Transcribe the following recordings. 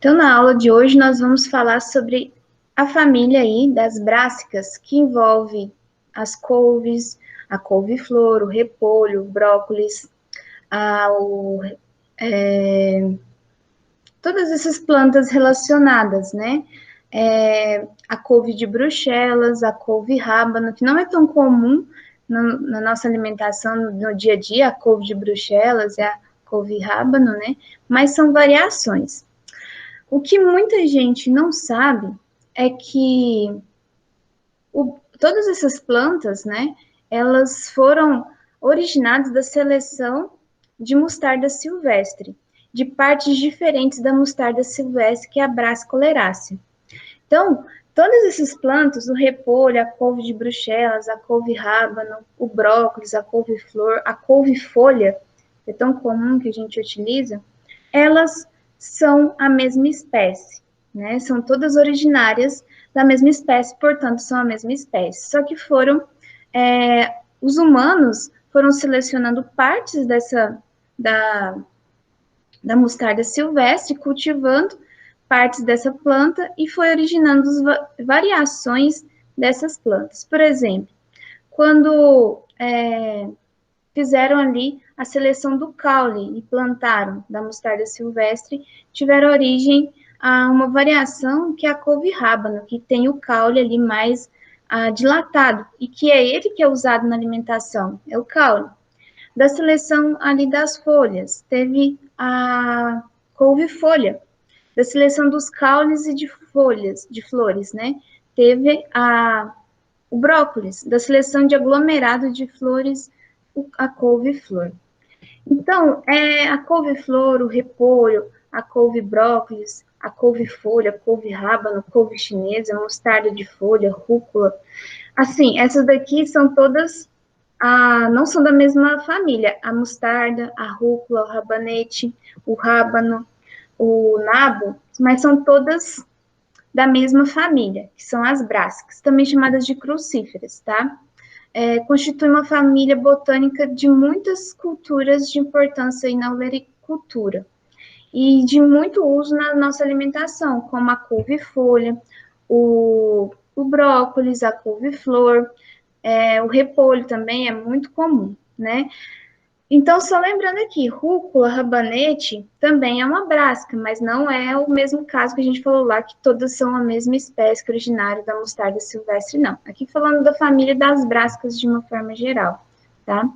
Então, na aula de hoje, nós vamos falar sobre a família aí das brássicas, que envolve as couves, a couve-flor, o repolho, o brócolis, a, o, todas essas plantas relacionadas, né? A couve de Bruxelas, a couve rábano, que não é tão comum na nossa alimentação no dia a dia, a couve de Bruxelas e a couve rábano, né? Mas são variações. O que muita gente não sabe é que todas essas plantas, né, elas foram originadas da seleção de mostarda silvestre, de partes diferentes da mostarda silvestre, que é a Brassicolerácea. Então, todas essas plantas, o repolho, a couve de Bruxelas, a couve rábano, o brócolis, a couve-flor, a couve-folha, que é tão comum que a gente utiliza, elas são a mesma espécie, né? São todas originárias da mesma espécie, portanto, são a mesma espécie. Só que os humanos foram selecionando partes da, da mostarda silvestre, cultivando partes dessa planta e foi originando variações dessas plantas. Por exemplo, quando fizeram ali a seleção do caule e plantaram da mostarda silvestre, tiveram origem a uma variação que é a couve rábano, que tem o caule ali mais dilatado, e que é ele que é usado na alimentação, é o caule. Da seleção ali das folhas, teve a couve-folha. Da seleção dos caules e de folhas, de flores, né? Teve o brócolis. Da seleção de aglomerado de flores, a couve-flor. Então, a couve-flor, o repolho, a couve-brócolis, a couve-folha, a couve-rábano, couve chinesa, mostarda de folha, rúcula. Assim, essas daqui são todas, não são da mesma família. A mostarda, a rúcula, o rabanete, o rábano, o nabo, mas são todas da mesma família, que são as brássicas, também chamadas de crucíferas, tá? Constitui uma família botânica de muitas culturas de importância aí na olericultura e de muito uso na nossa alimentação, como a couve-folha, o brócolis, a couve-flor, o repolho também é muito comum, né? Então, só lembrando aqui, rúcula, rabanete também é uma brássica, mas não é o mesmo caso que a gente falou lá, que todas são a mesma espécie que originária da mostarda silvestre, não. Aqui falando da família das brássicas de uma forma geral, tá?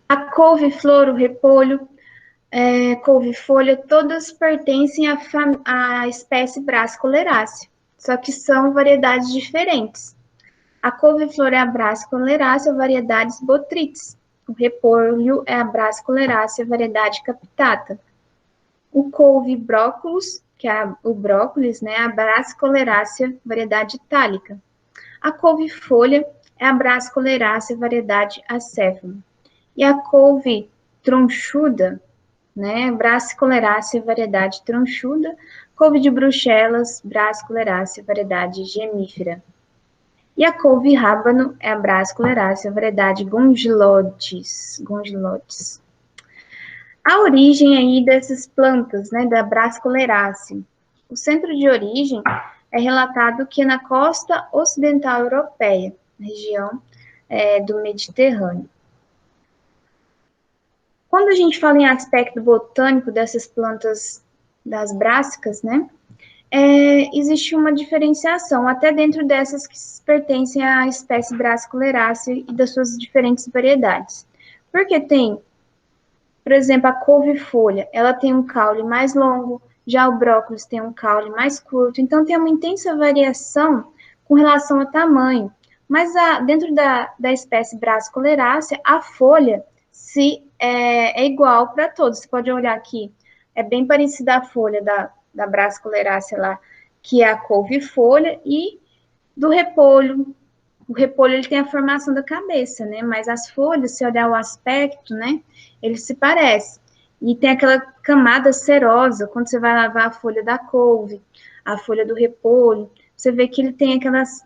A couve-flor, o repolho, couve-folha, todas pertencem à espécie Brassicolerácea, só que são variedades diferentes. A couve-flor é a Brassicolerácea, variedades botrytis. O repolho é a Brassicolerácea, variedade capitata. O couve-brócolis, que é o brócolis, né, a Brassicolerácea, variedade itálica. A couve-folha é a Brassicolerácea, variedade acéfala. E a couve tronchuda, né, Brassicolerácea, variedade tronchuda. Couve de Bruxelas, Brassicolerácea, variedade gemífera. E a couve rábano é a Brassicolerácea, variedade gongilodes. A origem aí dessas plantas, né, da Brassicolerácea. O centro de origem é relatado que é na costa ocidental europeia, região do Mediterrâneo. Quando a gente fala em aspecto botânico dessas plantas das brássicas, né, existe uma diferenciação, até dentro dessas que pertencem à espécie Brassicolerácea e das suas diferentes variedades. Porque tem, por exemplo, a couve-folha, ela tem um caule mais longo, já o brócolis tem um caule mais curto, então tem uma intensa variação com relação ao tamanho. Mas dentro da espécie Brassicolerácea, a folha é igual para todos. Você pode olhar aqui, é bem parecida a folha da Brassicolerácea lá, que é a couve-folha, e do repolho. O repolho ele tem a formação da cabeça, né? Mas as folhas, se olhar o aspecto, né? Eles se parecem. E tem aquela camada cerosa, quando você vai lavar a folha da couve, a folha do repolho, você vê que ele tem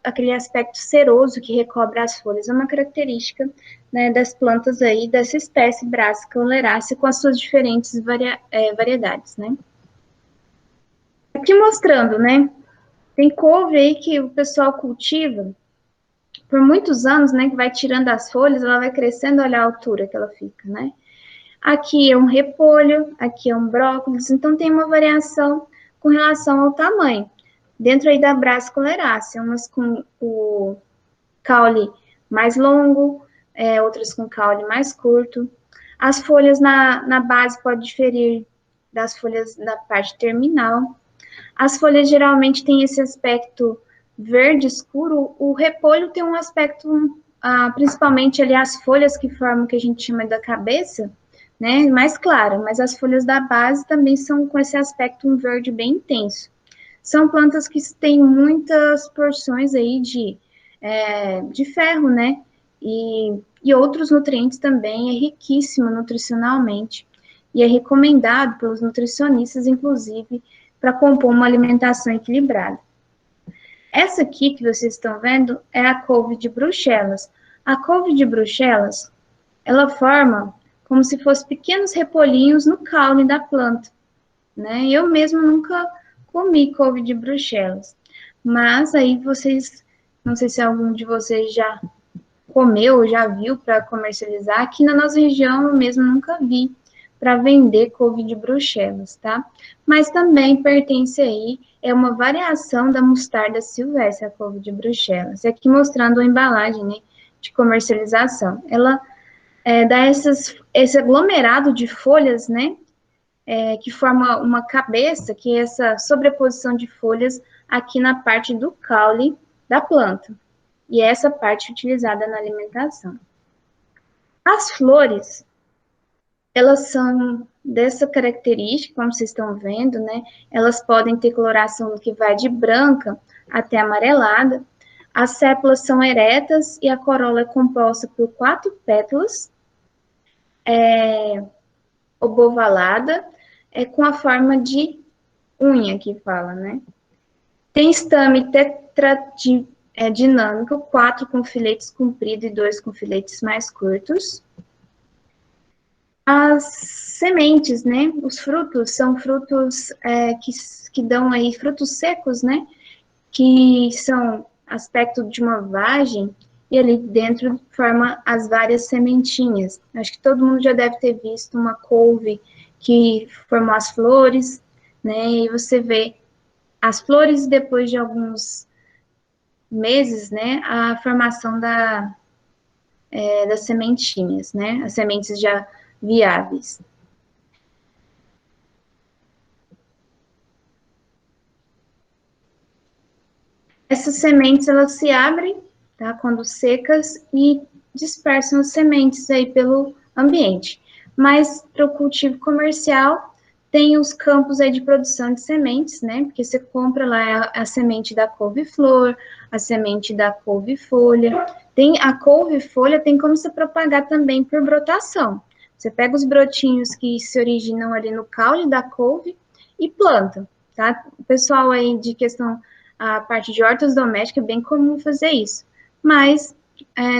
aquele aspecto ceroso que recobre as folhas. É uma característica, né, das plantas aí, dessa espécie Brassica oleracea, com as suas diferentes variedades, né. Aqui mostrando, né, tem couve aí que o pessoal cultiva por muitos anos, né, que vai tirando as folhas, ela vai crescendo, olha a altura que ela fica, né. Aqui é um repolho, aqui é um brócolis, então tem uma variação com relação ao tamanho. Dentro aí da Brassica oleracea, umas com o caule mais longo, outras com caule mais curto. As folhas na base podem diferir das folhas da parte terminal. As folhas geralmente têm esse aspecto verde escuro, o repolho tem um aspecto, principalmente ali as folhas que formam o que a gente chama da cabeça, né, mais clara, mas as folhas da base também são com esse aspecto um verde bem intenso. São plantas que têm muitas porções aí de ferro, né, e outros nutrientes também, é riquíssimo nutricionalmente, e é recomendado pelos nutricionistas, inclusive, para compor uma alimentação equilibrada. Essa aqui que vocês estão vendo é a couve de Bruxelas. A couve de Bruxelas, ela forma como se fossem pequenos repolhinhos no caule da planta, né? Eu mesma nunca comi couve de Bruxelas, mas aí vocês, não sei se algum de vocês já comeu ou já viu para comercializar, aqui na nossa região eu mesmo nunca vi para vender couve de Bruxelas, tá? Mas também pertence aí, é uma variação da mostarda silvestre, a couve de Bruxelas. E aqui mostrando a embalagem, né, de comercialização. Ela dá esse aglomerado de folhas, né, que forma uma cabeça, que é essa sobreposição de folhas aqui na parte do caule da planta. E é essa parte utilizada na alimentação. As flores, elas são dessa característica, como vocês estão vendo, né? Elas podem ter coloração que vai de branca até amarelada. As sépalas são eretas e a corola é composta por 4 pétalas, obovalada, com a forma de unha que fala, né? Tem estame tetradinâmico, 4 com filetes compridos e 2 com filetes mais curtos. As sementes, né? Os frutos são frutos que dão aí frutos secos, né? Que são aspecto de uma vagem e ali dentro forma as várias sementinhas. Acho que todo mundo já deve ter visto uma couve que formou as flores, né? E você vê as flores depois de alguns meses, né? A formação das sementinhas, né? As sementes já viáveis. Essas sementes, elas se abrem, tá, quando secas, e dispersam as sementes aí pelo ambiente. Mas para o cultivo comercial, tem os campos aí de produção de sementes, né, porque você compra lá a semente da couve-flor, a semente da couve-folha. Tem a couve-folha, tem como você propagar também por brotação. Você pega os brotinhos que se originam ali no caule da couve e planta, tá? O pessoal aí de questão a parte de hortas domésticas, é bem comum fazer isso. Mas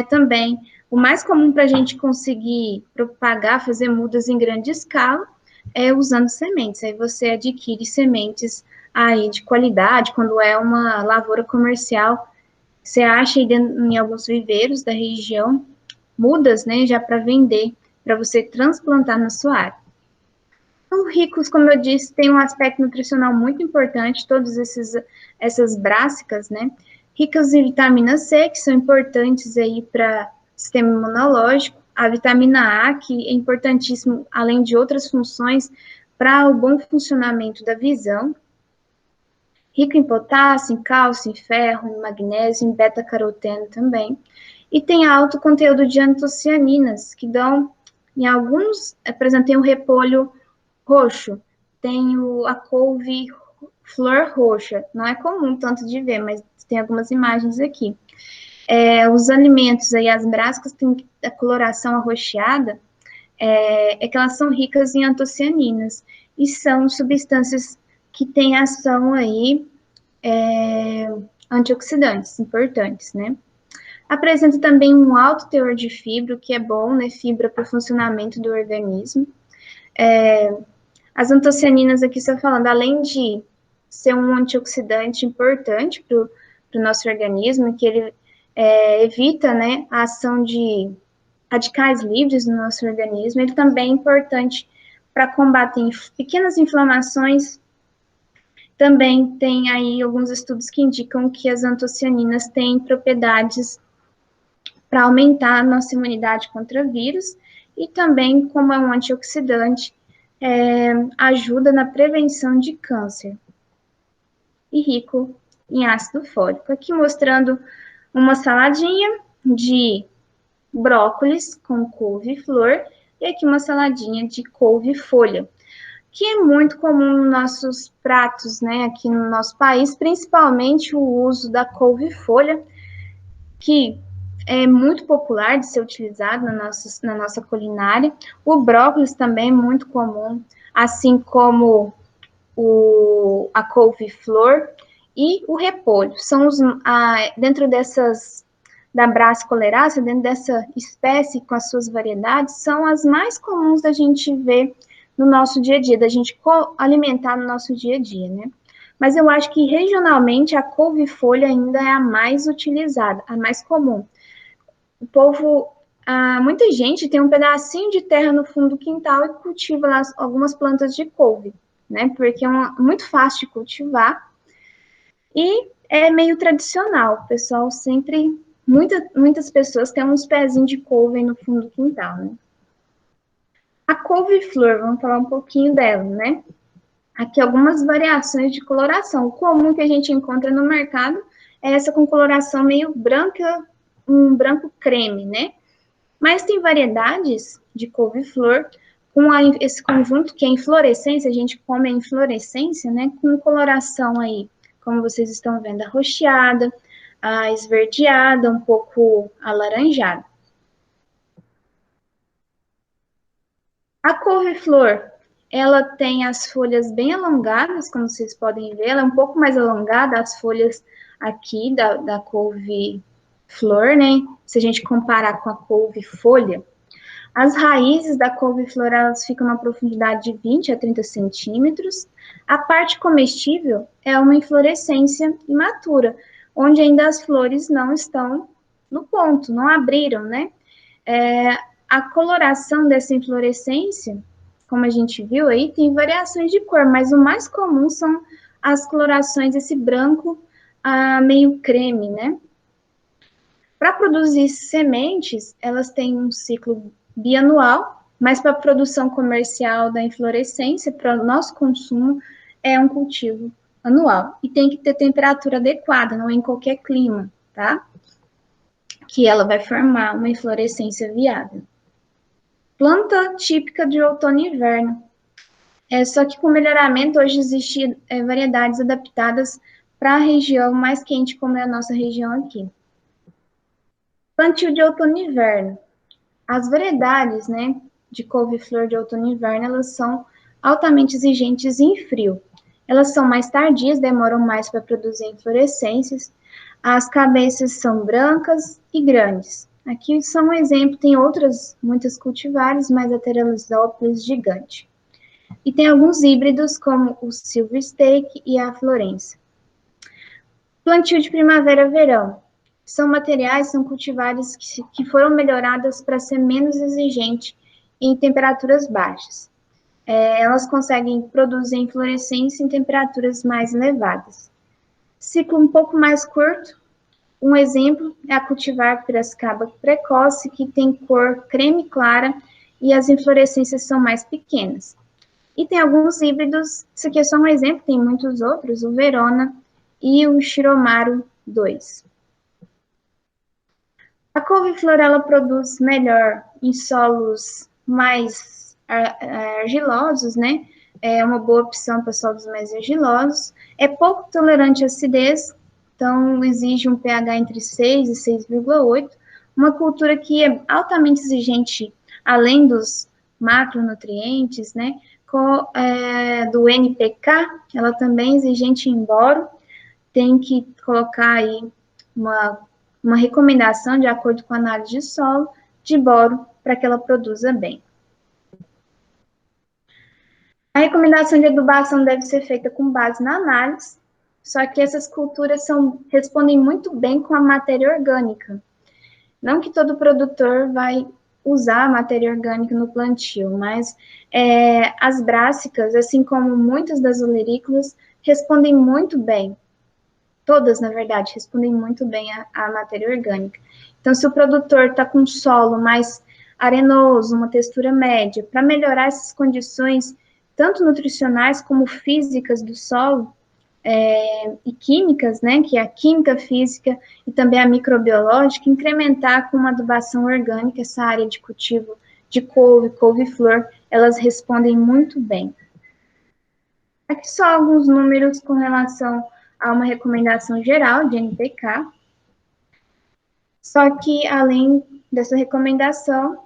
também o mais comum para a gente conseguir propagar, fazer mudas em grande escala, é usando sementes. Aí você adquire sementes aí de qualidade, quando é uma lavoura comercial, você acha aí em alguns viveiros da região mudas, né, já para vender, para você transplantar na sua área. São ricos, como eu disse, tem um aspecto nutricional muito importante, todas essas brássicas, né? Ricas em vitamina C, que são importantes aí para o sistema imunológico, a vitamina A, que é importantíssimo, além de outras funções, para o bom funcionamento da visão. Rico em potássio, em cálcio, em ferro, em magnésio, em beta-caroteno também. E tem alto conteúdo de antocianinas, que dão, em alguns, por exemplo, tem o repolho roxo, tem a couve flor roxa. Não é comum tanto de ver, mas tem algumas imagens aqui. Os alimentos aí, as brássicas têm a coloração arroxeada, que elas são ricas em antocianinas e são substâncias que têm ação aí antioxidantes importantes, né? Apresenta também um alto teor de fibra, o que é bom, né? Fibra para o funcionamento do organismo. As antocianinas aqui estou falando, além de ser um antioxidante importante para o nosso organismo, que ele evita, né, a ação de radicais livres no nosso organismo, ele também é importante para combater pequenas inflamações. Também tem aí alguns estudos que indicam que as antocianinas têm propriedades para aumentar a nossa imunidade contra vírus e também, como é um antioxidante, ajuda na prevenção de câncer e rico em ácido fólico. Aqui mostrando uma saladinha de brócolis com couve-flor e aqui uma saladinha de couve-folha, que é muito comum nos nossos pratos, né, aqui no nosso país, principalmente o uso da couve-folha, que é muito popular de ser utilizado na nossa culinária. O brócolis também é muito comum, assim como a couve-flor e o repolho. São dentro da Brassicolerácea, dentro dessa espécie com as suas variedades, são as mais comuns da gente ver no nosso dia a dia, da gente alimentar no nosso dia a dia, né? Mas eu acho que regionalmente a couve-folha ainda é a mais utilizada, a mais comum. O povo, muita gente tem um pedacinho de terra no fundo do quintal e cultiva lá algumas plantas de couve, né? Porque é muito fácil de cultivar e é meio tradicional. O pessoal sempre, muitas pessoas têm uns pezinhos de couve no fundo do quintal, né? A couve-flor, vamos falar um pouquinho dela, né? Aqui algumas variações de coloração. O comum que a gente encontra no mercado é essa com coloração meio branca, um branco creme, né? Mas tem variedades de couve-flor com esse conjunto que é inflorescência, a gente come a inflorescência, né? Com coloração aí, como vocês estão vendo, arroxeada, a esverdeada, um pouco alaranjada. A couve-flor, ela tem as folhas bem alongadas, como vocês podem ver, ela é um pouco mais alongada, as folhas aqui da couve-flor, né? Se a gente comparar com a couve-folha, as raízes da couve-flor, elas ficam numa profundidade de 20 a 30 centímetros. A parte comestível é uma inflorescência imatura, onde ainda as flores não estão no ponto, não abriram, né? A coloração dessa inflorescência, como a gente viu aí, tem variações de cor, mas o mais comum são as colorações, esse branco meio creme, né? Para produzir sementes, elas têm um ciclo bianual, mas para a produção comercial da inflorescência, para o nosso consumo, é um cultivo anual. E tem que ter temperatura adequada, não é em qualquer clima, tá? Que ela vai formar uma inflorescência viável. Planta típica de outono e inverno. Só que com melhoramento, hoje existem variedades adaptadas para a região mais quente, como é a nossa região aqui. Plantio de outono e inverno. As variedades, né, de couve-flor de outono e inverno, elas são altamente exigentes em frio. Elas são mais tardias, demoram mais para produzir inflorescências. As cabeças são brancas e grandes. Aqui são um exemplo, tem outras, muitas cultivares, mas a Pteranodópolis gigante. E tem alguns híbridos, como o Silver Steak e a Florença. Plantio de primavera-verão. São materiais, são cultivares que foram melhoradas para ser menos exigente em temperaturas baixas. Elas conseguem produzir inflorescência em temperaturas mais elevadas. Ciclo um pouco mais curto. Um exemplo é a cultivar Piracicaba precoce, que tem cor creme clara e as inflorescências são mais pequenas. E tem alguns híbridos, isso aqui é só um exemplo, tem muitos outros, o Verona e o Shiromaru 2. A couve-flor, ela produz melhor em solos mais argilosos, né? É uma boa opção para solos mais argilosos. É pouco tolerante à acidez, então exige um pH entre 6 e 6,8. Uma cultura que é altamente exigente, além dos macronutrientes, né? Do NPK, ela também é exigente em boro. tem que colocar aí uma recomendação de acordo com a análise de solo, de boro, para que ela produza bem. A recomendação de adubação deve ser feita com base na análise, só que essas culturas respondem muito bem com a matéria orgânica. Não que todo produtor vai usar a matéria orgânica no plantio, mas as brássicas, assim como muitas das olerícolas, respondem muito bem. Todas, na verdade, respondem muito bem à matéria orgânica. Então, se o produtor está com solo mais arenoso, uma textura média, para melhorar essas condições, tanto nutricionais como físicas do solo, e químicas, né, que é a química física e também a microbiológica, incrementar com uma adubação orgânica essa área de cultivo de couve, couve-flor, elas respondem muito bem. Aqui só alguns números com relação a uma recomendação geral de NPK. Só que, além dessa recomendação,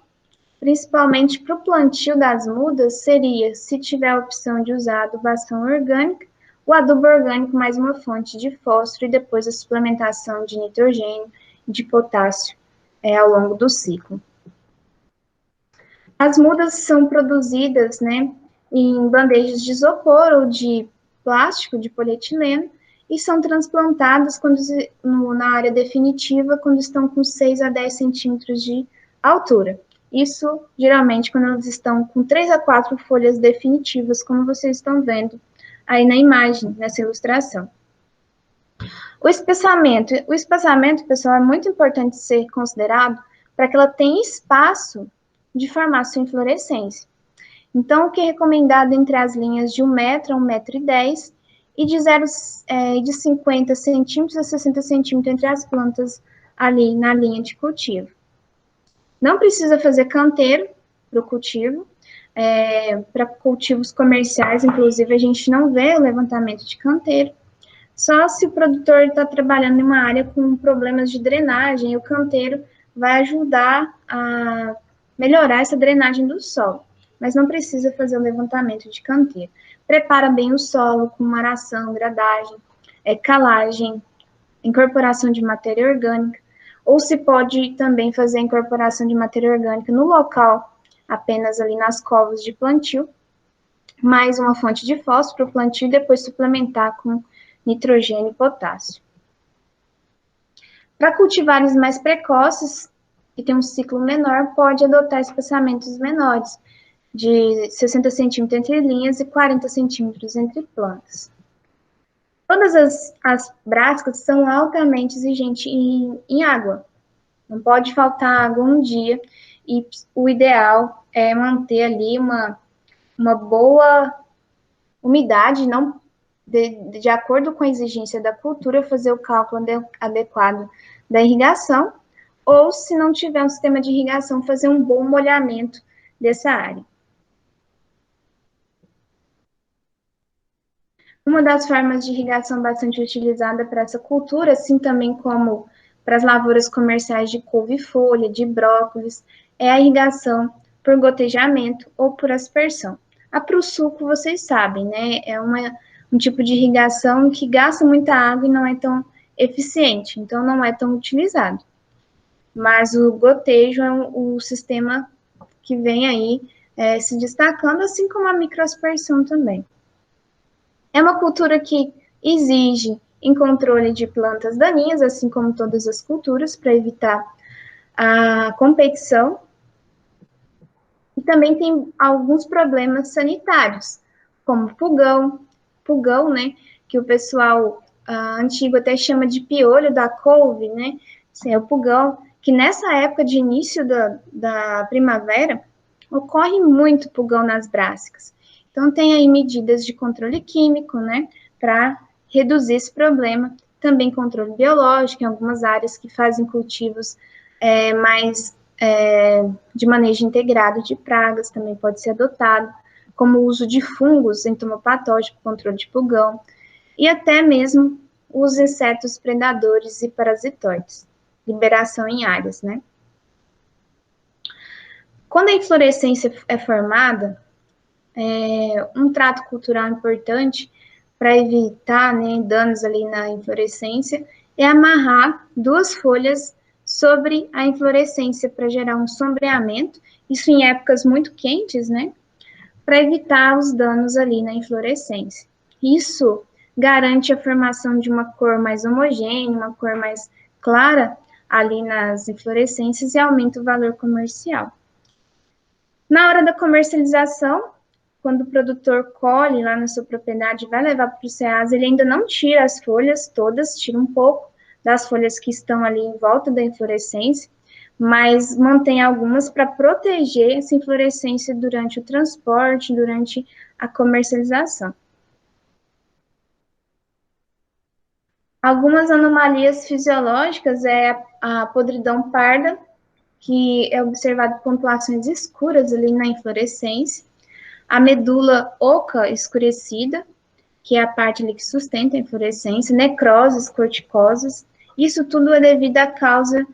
principalmente para o plantio das mudas, seria, se tiver a opção de usar adubação orgânica, o adubo orgânico mais uma fonte de fósforo e depois a suplementação de nitrogênio e de potássio ao longo do ciclo. As mudas são produzidas, né, em bandejas de isopor ou de plástico, de polietileno, e são transplantadas na área definitiva quando estão com 6 a 10 centímetros de altura. Isso, geralmente, quando elas estão com 3 a 4 folhas definitivas, como vocês estão vendo aí na imagem, nessa ilustração. O espaçamento, pessoal, é muito importante ser considerado para que ela tenha espaço de formar sua inflorescência. Então, o que é recomendado entre as linhas de 1 metro a 1,10 m e de 50 centímetros a 60 centímetros entre as plantas ali na linha de cultivo. Não precisa fazer canteiro para o cultivo. Para cultivos comerciais, inclusive, a gente não vê o levantamento de canteiro. Só se o produtor está trabalhando em uma área com problemas de drenagem, o canteiro vai ajudar a melhorar essa drenagem do solo, mas não precisa fazer o levantamento de canteiro. Prepara bem o solo com aração, gradagem, calagem, incorporação de matéria orgânica, ou se pode também fazer a incorporação de matéria orgânica no local, apenas ali nas covas de plantio, mais uma fonte de fósforo para o plantio e depois suplementar com nitrogênio e potássio. Para cultivares mais precoces, que tem um ciclo menor, pode adotar espaçamentos menores, de 60 centímetros entre linhas e 40 centímetros entre plantas. Todas as brássicas são altamente exigentes em água. Não pode faltar água um dia, e o ideal é manter ali uma boa umidade, não de acordo com a exigência da cultura, fazer o cálculo adequado da irrigação, ou, se não tiver um sistema de irrigação, fazer um bom molhamento dessa área. Uma das formas de irrigação bastante utilizada para essa cultura, assim também como para as lavouras comerciais de couve-folha, de brócolis, é a irrigação por gotejamento ou por aspersão. A pro-suco, vocês sabem, né? É um tipo de irrigação que gasta muita água e não é tão eficiente, então não é tão utilizado. Mas o gotejo é o sistema que vem aí se destacando, assim como a microaspersão também. É uma cultura que exige em controle de plantas daninhas, assim como todas as culturas, para evitar a competição. E também tem alguns problemas sanitários, como pulgão, né, que o pessoal antigo até chama de piolho da couve, né, é o pulgão, que nessa época de início da primavera, ocorre muito pulgão nas brássicas. Então, tem aí medidas de controle químico, né, para reduzir esse problema. Também controle biológico, em algumas áreas que fazem cultivos mais de manejo integrado de pragas, também pode ser adotado, como o uso de fungos entomopatógicos, controle de pulgão, e até mesmo os insetos predadores e parasitoides, liberação em áreas, né? Quando a inflorescência é formada, um trato cultural importante para evitar, né, danos ali na inflorescência, é amarrar 2 folhas sobre a inflorescência para gerar um sombreamento, isso em épocas muito quentes, né, para evitar os danos ali na inflorescência. Isso garante a formação de uma cor mais homogênea, uma cor mais clara ali nas inflorescências e aumenta o valor comercial. Na hora da comercialização, quando o produtor colhe lá na sua propriedade e vai levar para o Ceasa, ele ainda não tira as folhas todas, tira um pouco das folhas que estão ali em volta da inflorescência, mas mantém algumas para proteger essa inflorescência durante o transporte, durante a comercialização. Algumas anomalias fisiológicas é a podridão parda, que é observado pontuações escuras ali na inflorescência, a medula oca escurecida, que é a parte ali que sustenta a inflorescência, necroses, corticoses, isso tudo é devido à causa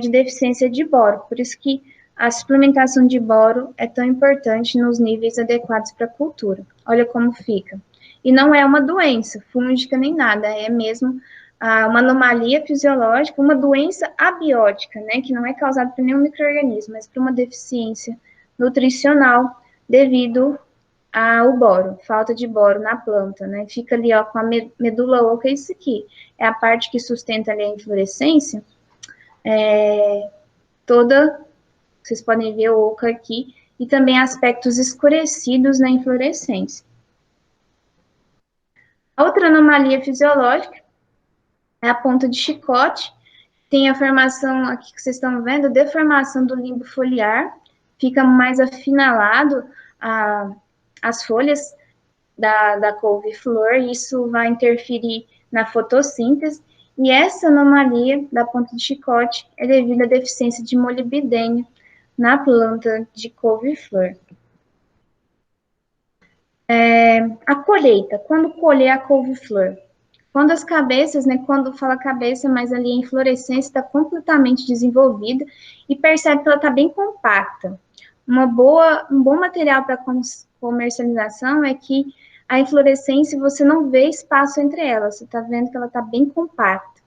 de deficiência de boro, por isso que a suplementação de boro é tão importante nos níveis adequados para a cultura. Olha como fica. E não é uma doença fúngica nem nada, é mesmo uma anomalia fisiológica, uma doença abiótica, né, que não é causada por nenhum micro-organismo, mas por uma deficiência nutricional devido ao boro, falta de boro na planta, né? Fica ali, ó, com a medula oca, isso aqui é a parte que sustenta ali a inflorescência, toda, vocês podem ver o oca aqui, e também aspectos escurecidos na inflorescência. A outra anomalia fisiológica é a ponta de chicote, tem a formação, aqui que vocês estão vendo, a deformação do limbo foliar, fica mais afinalado as folhas da couve-flor, isso vai interferir na fotossíntese, e essa anomalia da ponta de chicote é devido à deficiência de molibdênio na planta de couve-flor. A colheita, quando colher a couve-flor? Quando as cabeças, né, quando fala cabeça, mas ali a inflorescência está completamente desenvolvida e percebe que ela está bem compacta. Um bom material para comercialização é que a inflorescência você não vê espaço entre elas, você está vendo que ela está bem compacta.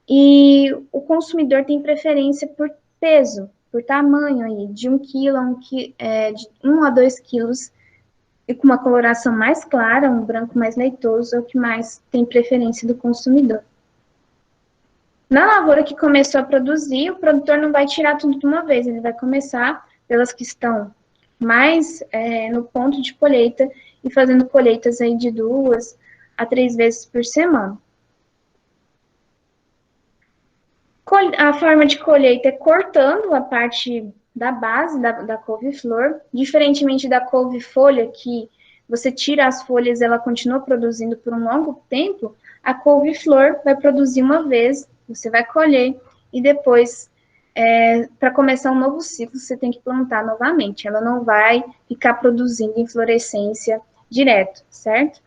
E o consumidor tem preferência por peso, por tamanho aí, de 1 quilo de 1 a 2 quilos, e com uma coloração mais clara, um branco mais leitoso, é o que mais tem preferência do consumidor. Na lavoura que começou a produzir, o produtor não vai tirar tudo de uma vez, ele vai começar pelas que estão mais no ponto de colheita e fazendo colheitas aí de 2 a 3 vezes por semana. A forma de colheita é cortando a parte da base da couve-flor, diferentemente da couve-folha, que você tira as folhas e ela continua produzindo por um longo tempo, a couve-flor vai produzir uma vez, você vai colher, e depois, para começar um novo ciclo, você tem que plantar novamente. Ela não vai ficar produzindo inflorescência direto, certo?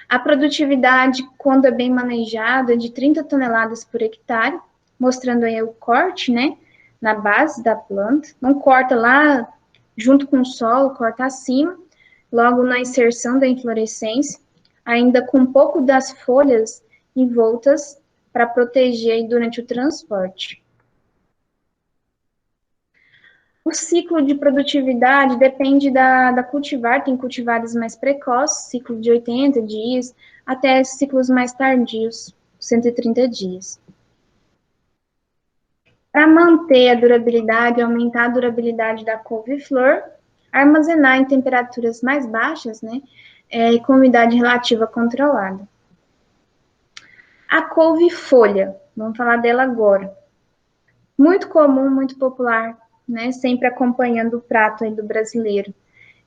A produtividade, quando é bem manejada, é de 30 toneladas por hectare, mostrando aí o corte, né, na base da planta. Não corta lá junto com o solo, corta acima, logo na inserção da inflorescência, ainda com um pouco das folhas envoltas para proteger durante o transporte. O ciclo de produtividade depende da cultivar, tem cultivares mais precoces, ciclo de 80 dias, até ciclos mais tardios, 130 dias. Para manter a durabilidade, aumentar a durabilidade da couve-flor, armazenar em temperaturas mais baixas, né, e com umidade relativa controlada. A couve-folha, vamos falar dela agora. Muito comum, muito popular, né, sempre acompanhando o prato aí do brasileiro.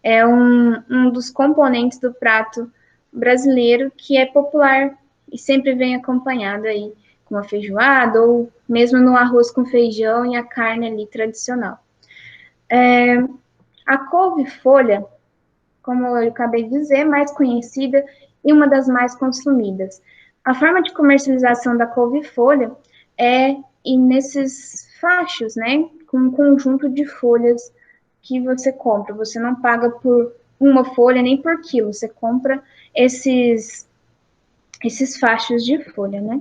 É um dos componentes do prato brasileiro que é popular e sempre vem acompanhado aí com a feijoada ou mesmo no arroz com feijão e a carne ali tradicional. A couve-folha, como eu acabei de dizer, mais conhecida e uma das mais consumidas. A forma de comercialização da couve-folha é ir nesses fachos, né, com um conjunto de folhas que você compra. Você não paga por uma folha nem por quilo, você compra esses fachos de folha, né?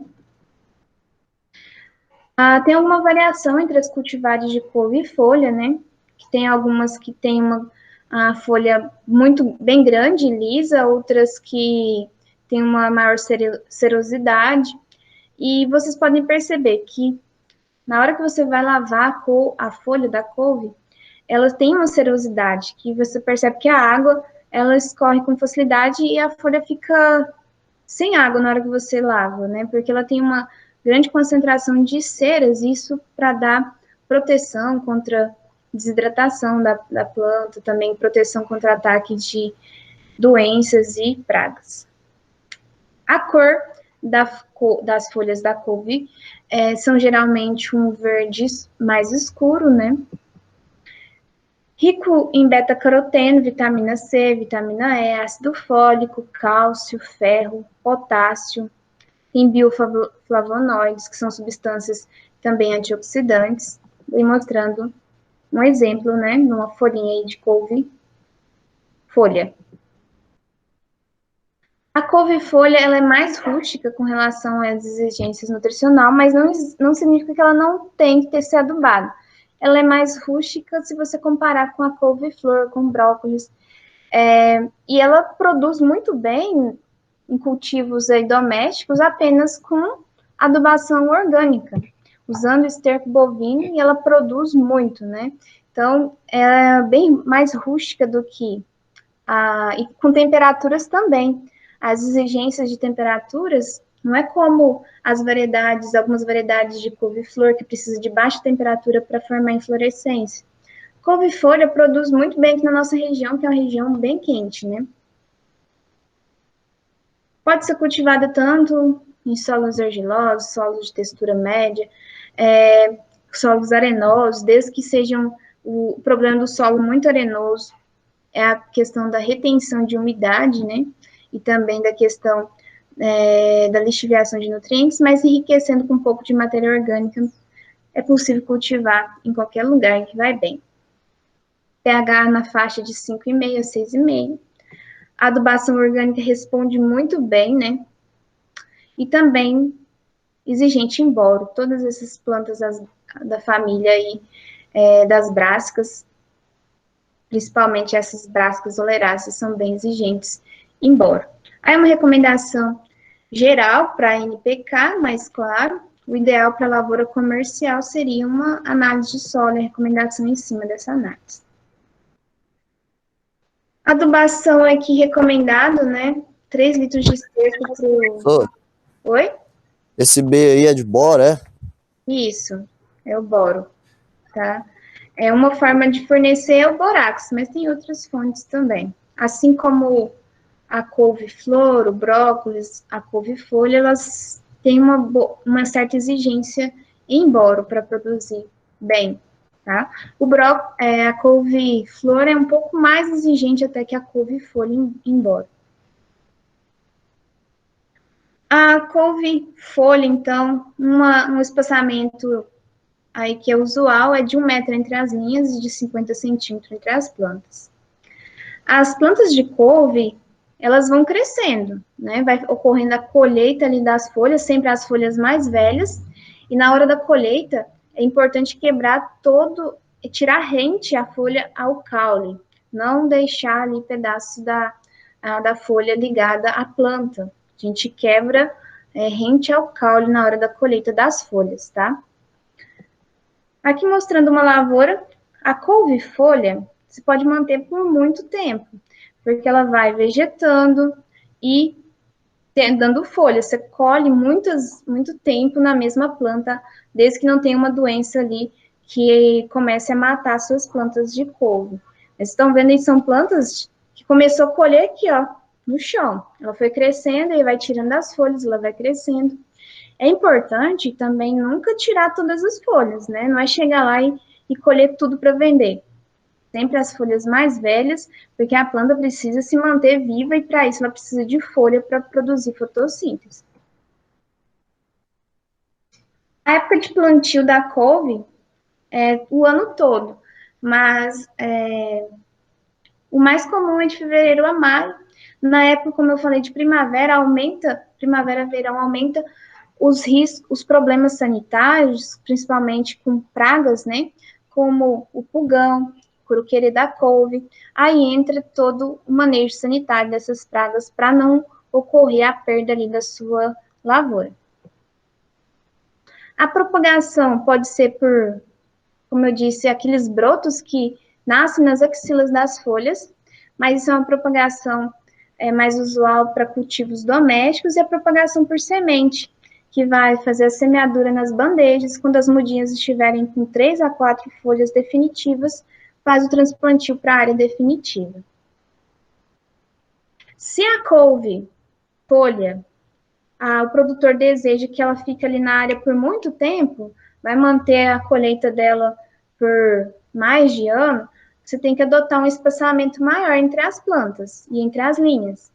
Tem alguma variação entre as cultivares de couve e folha, né? Que tem algumas que têm a folha muito bem grande, lisa, outras que têm uma maior serosidade. E vocês podem perceber que na hora que você vai lavar a folha da couve, ela tem uma serosidade, que você percebe que a água ela escorre com facilidade e a folha fica sem água na hora que você lava, né? Porque ela tem uma grande concentração de ceras, isso para dar proteção contra desidratação da planta, também proteção contra ataque de doenças e pragas. A cor das folhas da couve são geralmente um verde mais escuro, né? Rico em beta-caroteno, vitamina C, vitamina E, ácido fólico, cálcio, ferro, potássio. Tem bioflavonoides, que são substâncias também antioxidantes. E mostrando um exemplo, né, numa folhinha aí de couve folha. A couve-folha ela é mais rústica com relação às exigências nutricionais, mas não significa que ela não tem que ser adubada. Ela é mais rústica se você comparar com a couve-flor, com brócolis. E ela produz muito bem em cultivos aí domésticos apenas com adubação orgânica, usando esterco bovino, e ela produz muito, né? Então, é bem mais rústica do que e com temperaturas também. As exigências de temperaturas não é como algumas variedades de couve-flor que precisa de baixa temperatura para formar inflorescência. Couve-folha produz muito bem aqui na nossa região, que é uma região bem quente, né? Pode ser cultivada tanto em solos argilosos, solos de textura média, solos arenosos, desde que sejam o problema do solo muito arenoso é a questão da retenção de umidade, né? E também da questão da lixiviação de nutrientes, mas enriquecendo com um pouco de matéria orgânica, é possível cultivar em qualquer lugar que vai bem. pH na faixa de 5,5 a 6,5. A adubação orgânica responde muito bem, né? E também exigente em boro. Todas essas plantas da família aí, das brássicas, principalmente essas brássicas oleracées, são bem exigentes em boro. Aí uma recomendação geral para NPK, mas claro, o ideal para lavoura comercial seria uma análise de solo, a recomendação em cima dessa análise. Adubação aqui recomendado, né? 3 litros de esterco Ô, Oi? esse B aí é de bora, é? Isso, é o boro, tá? É uma forma de fornecer o borax, mas tem outras fontes também. Assim como a couve-flor, o brócolis, a couve-folha, elas têm uma certa exigência em boro para produzir bem, tá? A couve-flor é um pouco mais exigente até que a couve-folha em boro. A couve-folha, então, um espaçamento aí que é usual é de 1 metro entre as linhas e de 50 centímetros entre as plantas. As plantas de couve, elas vão crescendo, né? Vai ocorrendo a colheita ali das folhas, sempre as folhas mais velhas, e na hora da colheita é importante quebrar tirar rente a folha ao caule, não deixar ali pedaços da folha ligada à planta. A gente quebra rente ao caule na hora da colheita das folhas, tá? Aqui mostrando uma lavoura, a couve-folha se pode manter por muito tempo, porque ela vai vegetando e dando folha. Você colhe muito tempo na mesma planta, desde que não tenha uma doença ali que comece a matar suas plantas de couve. Vocês estão vendo aí, são plantas que começou a colher aqui, ó, no chão. Ela foi crescendo e vai tirando as folhas, ela vai crescendo. É importante também nunca tirar todas as folhas, né? Não é chegar lá e colher tudo para vender. Sempre as folhas mais velhas, porque a planta precisa se manter viva e para isso ela precisa de folha para produzir fotossíntese. A época de plantio da couve é o ano todo, mas O mais comum é de fevereiro a maio. Na época, como eu falei, de primavera, verão, aumenta os riscos, os problemas sanitários, principalmente com pragas, né? Como o pulgão, curuqueira da couve. Aí entra todo o manejo sanitário dessas pragas para não ocorrer a perda ali da sua lavoura. A propagação pode ser por, como eu disse, aqueles brotos que nascem nas axilas das folhas, mas isso é uma propagação mais usual para cultivos domésticos, e a propagação por semente, que vai fazer a semeadura nas bandejas. Quando as mudinhas estiverem com 3 a 4 folhas definitivas, faz o transplantio para a área definitiva. Se a couve, folha, o produtor deseja que ela fique ali na área por muito tempo, vai manter a colheita dela por mais de ano, você tem que adotar um espaçamento maior entre as plantas e entre as linhas,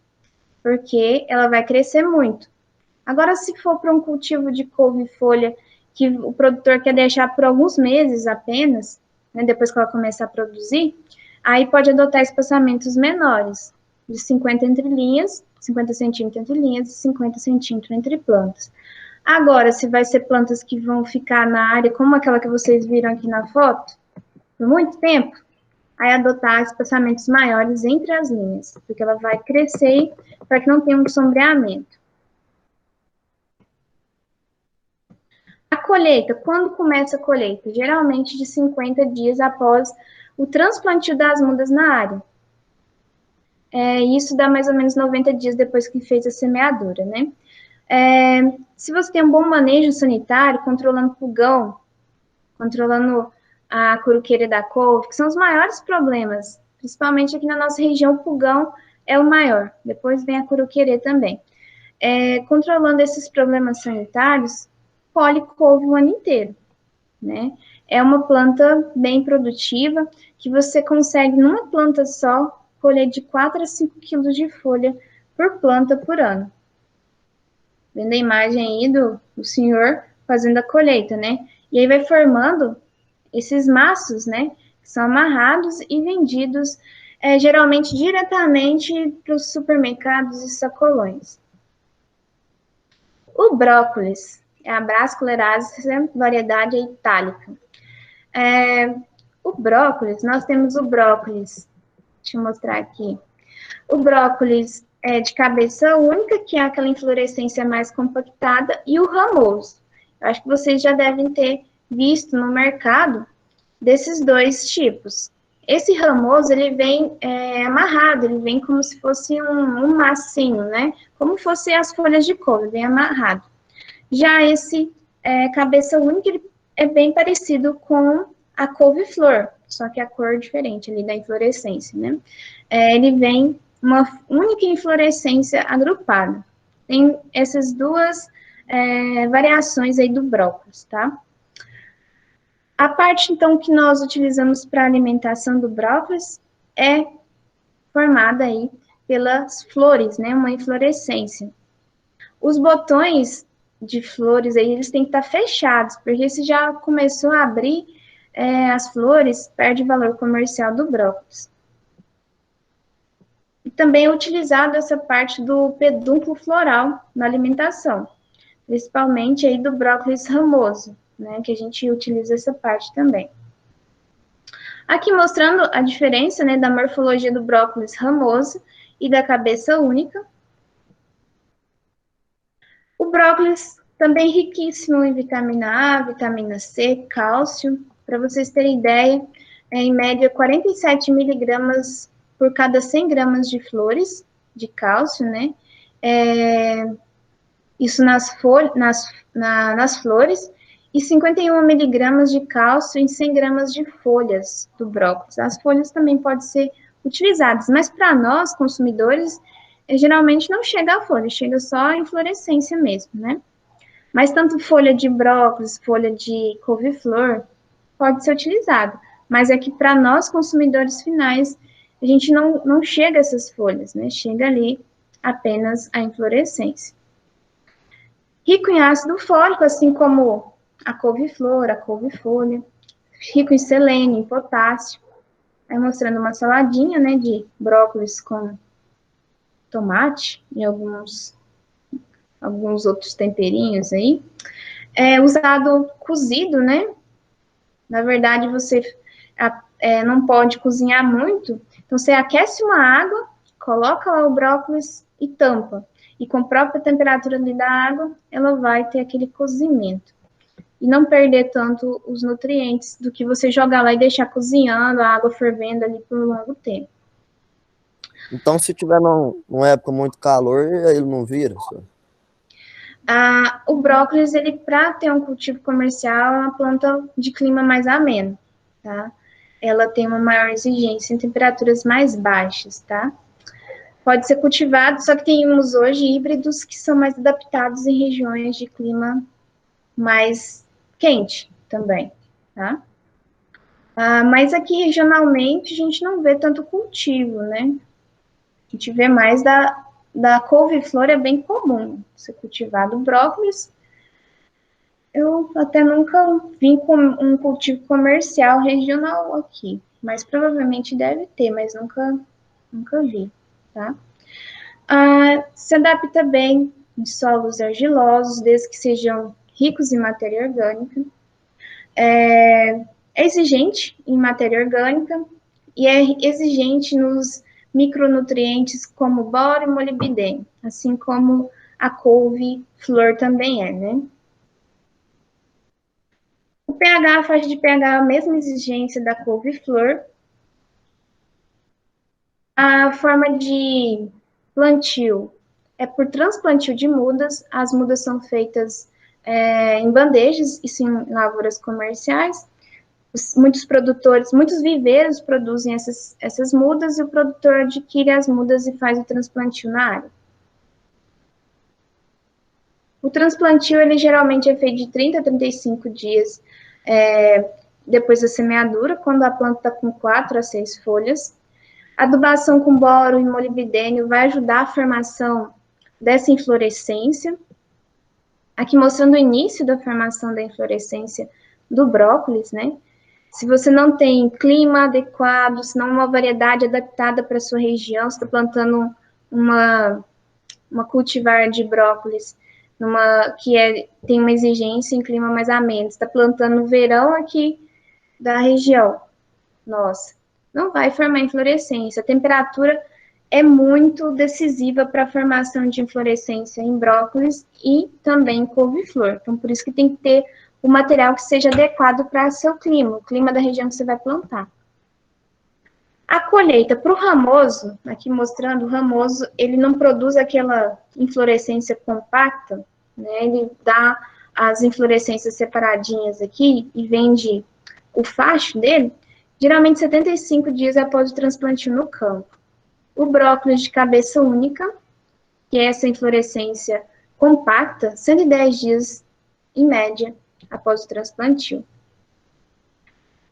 porque ela vai crescer muito. Agora, se for para um cultivo de couve-folha que o produtor quer deixar por alguns meses apenas, né, depois que ela começar a produzir, aí pode adotar espaçamentos menores, de 50 entre linhas, 50 centímetros entre linhas e 50 centímetros entre plantas. Agora, se vai ser plantas que vão ficar na área, como aquela que vocês viram aqui na foto, por muito tempo, aí adotar espaçamentos maiores entre as linhas, porque ela vai crescer para que não tenha um sombreamento. A colheita, quando começa a colheita? Geralmente de 50 dias após o transplantio das mudas na área. Isso dá mais ou menos 90 dias depois que fez a semeadura, né? Se você tem um bom manejo sanitário, controlando pulgão, controlando a curuqueira da couve, que são os maiores problemas, principalmente aqui na nossa região, o pulgão é o maior, depois vem a curuqueira também. Controlando esses problemas sanitários, colhe couve o ano inteiro, né? É uma planta bem produtiva, que você consegue, numa planta só, colher de 4 a 5 quilos de folha por planta por ano. Vendo a imagem aí do senhor fazendo a colheita, né? E aí vai formando esses maços, né? Que são amarrados e vendidos, geralmente diretamente para os supermercados e sacolões. O brócolis é a Brassicaceae, variedade itálica. O brócolis, nós temos o brócolis, deixa eu mostrar aqui. O brócolis é de cabeça única, que é aquela inflorescência mais compactada, e o ramoso. Eu acho que vocês já devem ter visto no mercado desses dois tipos. Esse ramoso, ele vem amarrado, ele vem como se fosse um massinho, né? Como fosse as folhas de couve, vem amarrado. Já esse cabeça única, ele é bem parecido com a couve-flor, só que a cor é diferente ali da inflorescência, né? Ele vem uma única inflorescência agrupada. Tem essas duas variações aí do brócolis, tá? A parte, então, que nós utilizamos para alimentação do brócolis é formada aí pelas flores, né? Uma inflorescência. Os botões de flores aí, eles têm que estar fechados, porque se já começou a abrir as flores, perde o valor comercial do brócolis. E também é utilizado essa parte do pedúnculo floral na alimentação, principalmente aí do brócolis ramoso, né, que a gente utiliza essa parte também. Aqui mostrando a diferença, né, da morfologia do brócolis ramoso e da cabeça única. O brócolis também é riquíssimo em vitamina A, vitamina C, cálcio. Para vocês terem ideia, em média 47 miligramas por cada 100 gramas de flores de cálcio, né? Isso nas flores, e 51 miligramas de cálcio em 100 gramas de folhas do brócolis. As folhas também podem ser utilizadas, mas para nós, consumidores, geralmente não chega a folha, chega só a inflorescência mesmo, né? Mas tanto folha de brócolis, folha de couve-flor, pode ser utilizado. Mas é que para nós, consumidores finais, a gente não chega a essas folhas, né? Chega ali apenas a inflorescência. Rico em ácido fólico, assim como a couve-flor, a couve-folha. Rico em selênio, em potássio. Aí mostrando uma saladinha, né, de brócolis com tomate e alguns outros temperinhos aí. É usado cozido, né? Na verdade, você não pode cozinhar muito, então você aquece uma água, coloca lá o brócolis e tampa. E com a própria temperatura ali da água, ela vai ter aquele cozimento. E não perder tanto os nutrientes do que você jogar lá e deixar cozinhando, a água fervendo ali por um longo tempo. Então, se tiver numa época muito calor, ele não vira, senhor? O brócolis, ele para ter um cultivo comercial, é uma planta de clima mais ameno, tá? Ela tem uma maior exigência em temperaturas mais baixas, tá? Pode ser cultivado, só que temos hoje híbridos que são mais adaptados em regiões de clima mais quente também, tá? Mas aqui regionalmente a gente não vê tanto cultivo, né? A gente vê mais da couve-flor, é bem comum ser cultivado. Brócolis, eu até nunca vi com um cultivo comercial regional aqui, mas provavelmente deve ter, mas nunca vi, tá? Se adapta bem em solos argilosos, desde que sejam ricos em matéria orgânica. É exigente em matéria orgânica e é exigente nos micronutrientes como boro e molibdênio, assim como a couve-flor também é, né? O pH, a faixa de pH é a mesma exigência da couve-flor. A forma de plantio é por transplantio de mudas. As mudas são feitas em bandejas e sim em lavouras comerciais. Muitos viveiros produzem essas mudas e o produtor adquire as mudas e faz o transplantio na área. O transplantio, ele geralmente é feito de 30 a 35 dias depois da semeadura, quando a planta está com 4 a 6 folhas. A adubação com boro e molibdênio vai ajudar a formação dessa inflorescência. Aqui mostrando o início da formação da inflorescência do brócolis, né? Se você não tem clima adequado, se não uma variedade adaptada para a sua região, você está plantando uma cultivar de brócolis tem uma exigência em clima mais ameno, está plantando no verão aqui da região, nossa, não vai formar inflorescência. A temperatura é muito decisiva para a formação de inflorescência em brócolis e também em couve-flor. Então, por isso que tem que ter o material que seja adequado para seu clima, o clima da região que você vai plantar. A colheita para o ramoso, aqui mostrando, o ramoso, ele não produz aquela inflorescência compacta, né? Ele dá as inflorescências separadinhas aqui e vende o facho dele, geralmente 75 dias após o transplantio no campo. O brócolis de cabeça única, que é essa inflorescência compacta, 110 dias em média após o transplantio.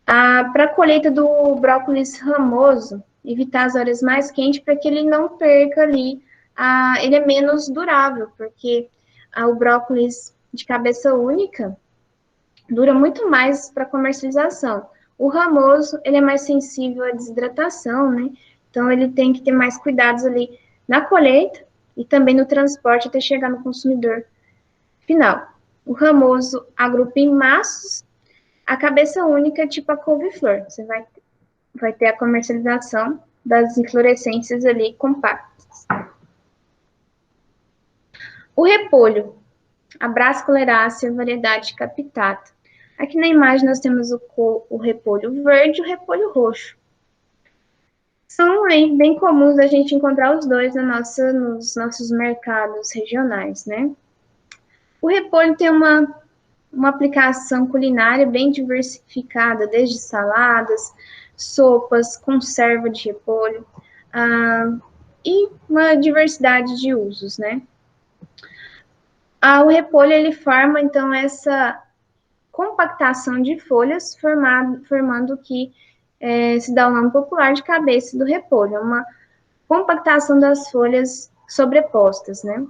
Para a colheita do brócolis ramoso, evitar as horas mais quentes para que ele não perca ali, ele é menos durável, porque o brócolis de cabeça única dura muito mais para comercialização. O ramoso, ele é mais sensível à desidratação, né? Então, ele tem que ter mais cuidados ali na colheita e também no transporte até chegar no consumidor final. O ramoso agrupa em maços, a cabeça única, tipo a couve-flor. Você vai ter a comercialização das inflorescências ali compactas. O repolho, a Brassicolerácea, variedade capitata. Aqui na imagem nós temos o repolho verde e o repolho roxo. São bem comuns a gente encontrar os dois nos nossos mercados regionais, né? O repolho tem uma aplicação culinária bem diversificada, desde saladas, sopas, conserva de repolho, e uma diversidade de usos, né? O repolho, ele forma, então, essa compactação de folhas, formando o que se dá o nome popular de cabeça do repolho, uma compactação das folhas sobrepostas, né?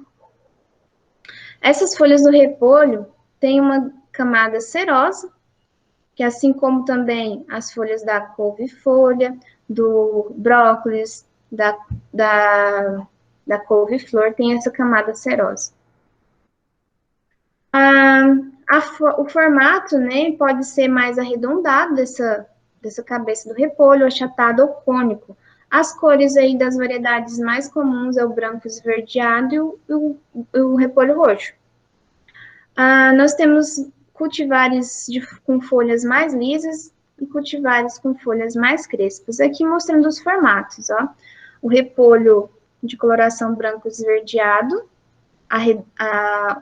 Essas folhas do repolho têm uma camada cerosa, que assim como também as folhas da couve-folha, do brócolis, da couve-flor, tem essa camada serosa. O formato, né, pode ser mais arredondado dessa cabeça do repolho, achatado ou cônico. As cores aí das variedades mais comuns é o branco esverdeado e o repolho roxo. Nós temos cultivares com folhas mais lisas e cultivares com folhas mais crespas. Aqui mostrando os formatos, ó. O repolho de coloração branco esverdeado,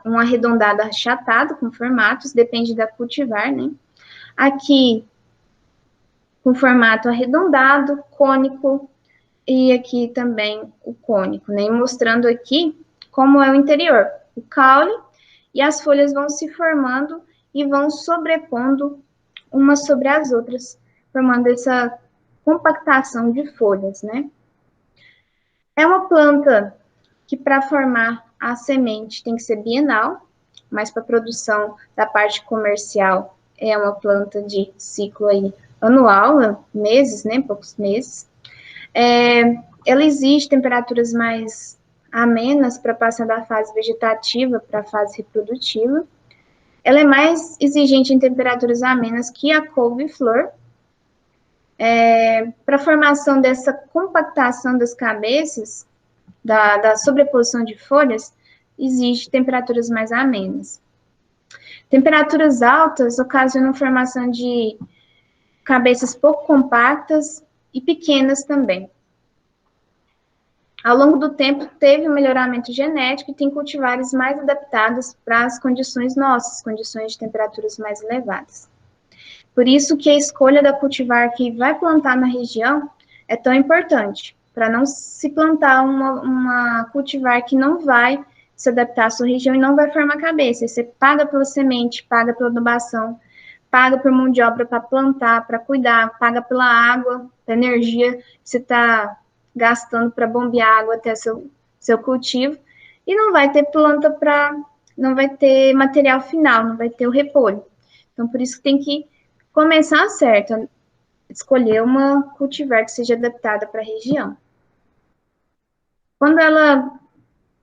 um arredondado achatado com formatos, depende da cultivar, né? Aqui, com formato arredondado, cônico, e aqui também o cônico, né? E mostrando aqui como é o interior. O caule e as folhas vão se formando e vão sobrepondo umas sobre as outras, formando essa compactação de folhas, né? É uma planta que para formar a semente tem que ser bienal, mas para a produção da parte comercial é uma planta de ciclo aí anual, meses, né? Poucos meses. Ela exige temperaturas mais amenas para passar da fase vegetativa para a fase reprodutiva. Ela é mais exigente em temperaturas amenas que a couve-flor. Para a formação dessa compactação das cabeças, da sobreposição de folhas, exige temperaturas mais amenas. Temperaturas altas ocasionam a formação de cabeças pouco compactas e pequenas também. Ao longo do tempo, teve um melhoramento genético e tem cultivares mais adaptados para as condições nossas, condições de temperaturas mais elevadas. Por isso que a escolha da cultivar que vai plantar na região é tão importante, para não se plantar uma cultivar que não vai se adaptar à sua região e não vai formar cabeça. Você paga pela semente, paga pela adubação, paga por mão de obra para plantar, para cuidar, paga pela água, pela energia que você está gastando para bombear água até seu cultivo, e não vai ter planta não vai ter material final, não vai ter o repolho. Então, por isso que tem que começar certo, escolher uma cultivar que seja adaptada para a região. Quando ela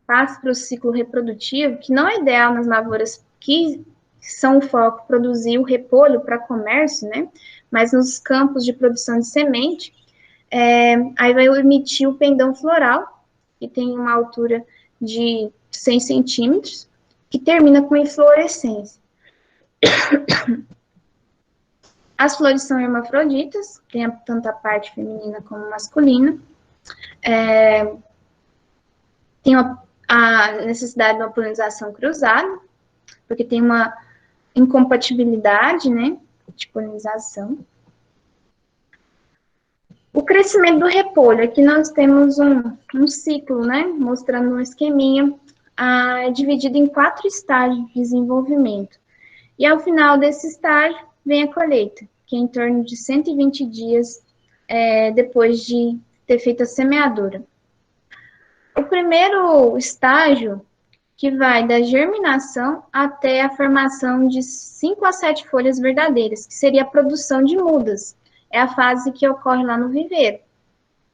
passa para o ciclo reprodutivo, que não é ideal nas lavouras que são o foco produzir o repolho para comércio, né? Mas nos campos de produção de semente, aí vai emitir o pendão floral, que tem uma altura de 100 centímetros, que termina com inflorescência. As flores são hermafroditas, tem tanto a parte feminina como masculina. Tem a necessidade de uma polinização cruzada, porque tem uma incompatibilidade, né, de polinização. O crescimento do repolho, aqui nós temos um ciclo, né, mostrando um esqueminha, dividido em 4 estágios de desenvolvimento. E ao final desse estágio, vem a colheita, que é em torno de 120 dias depois de ter feito a semeadura. O primeiro estágio, que vai da germinação até a formação de 5 a 7 folhas verdadeiras, que seria a produção de mudas. É a fase que ocorre lá no viveiro.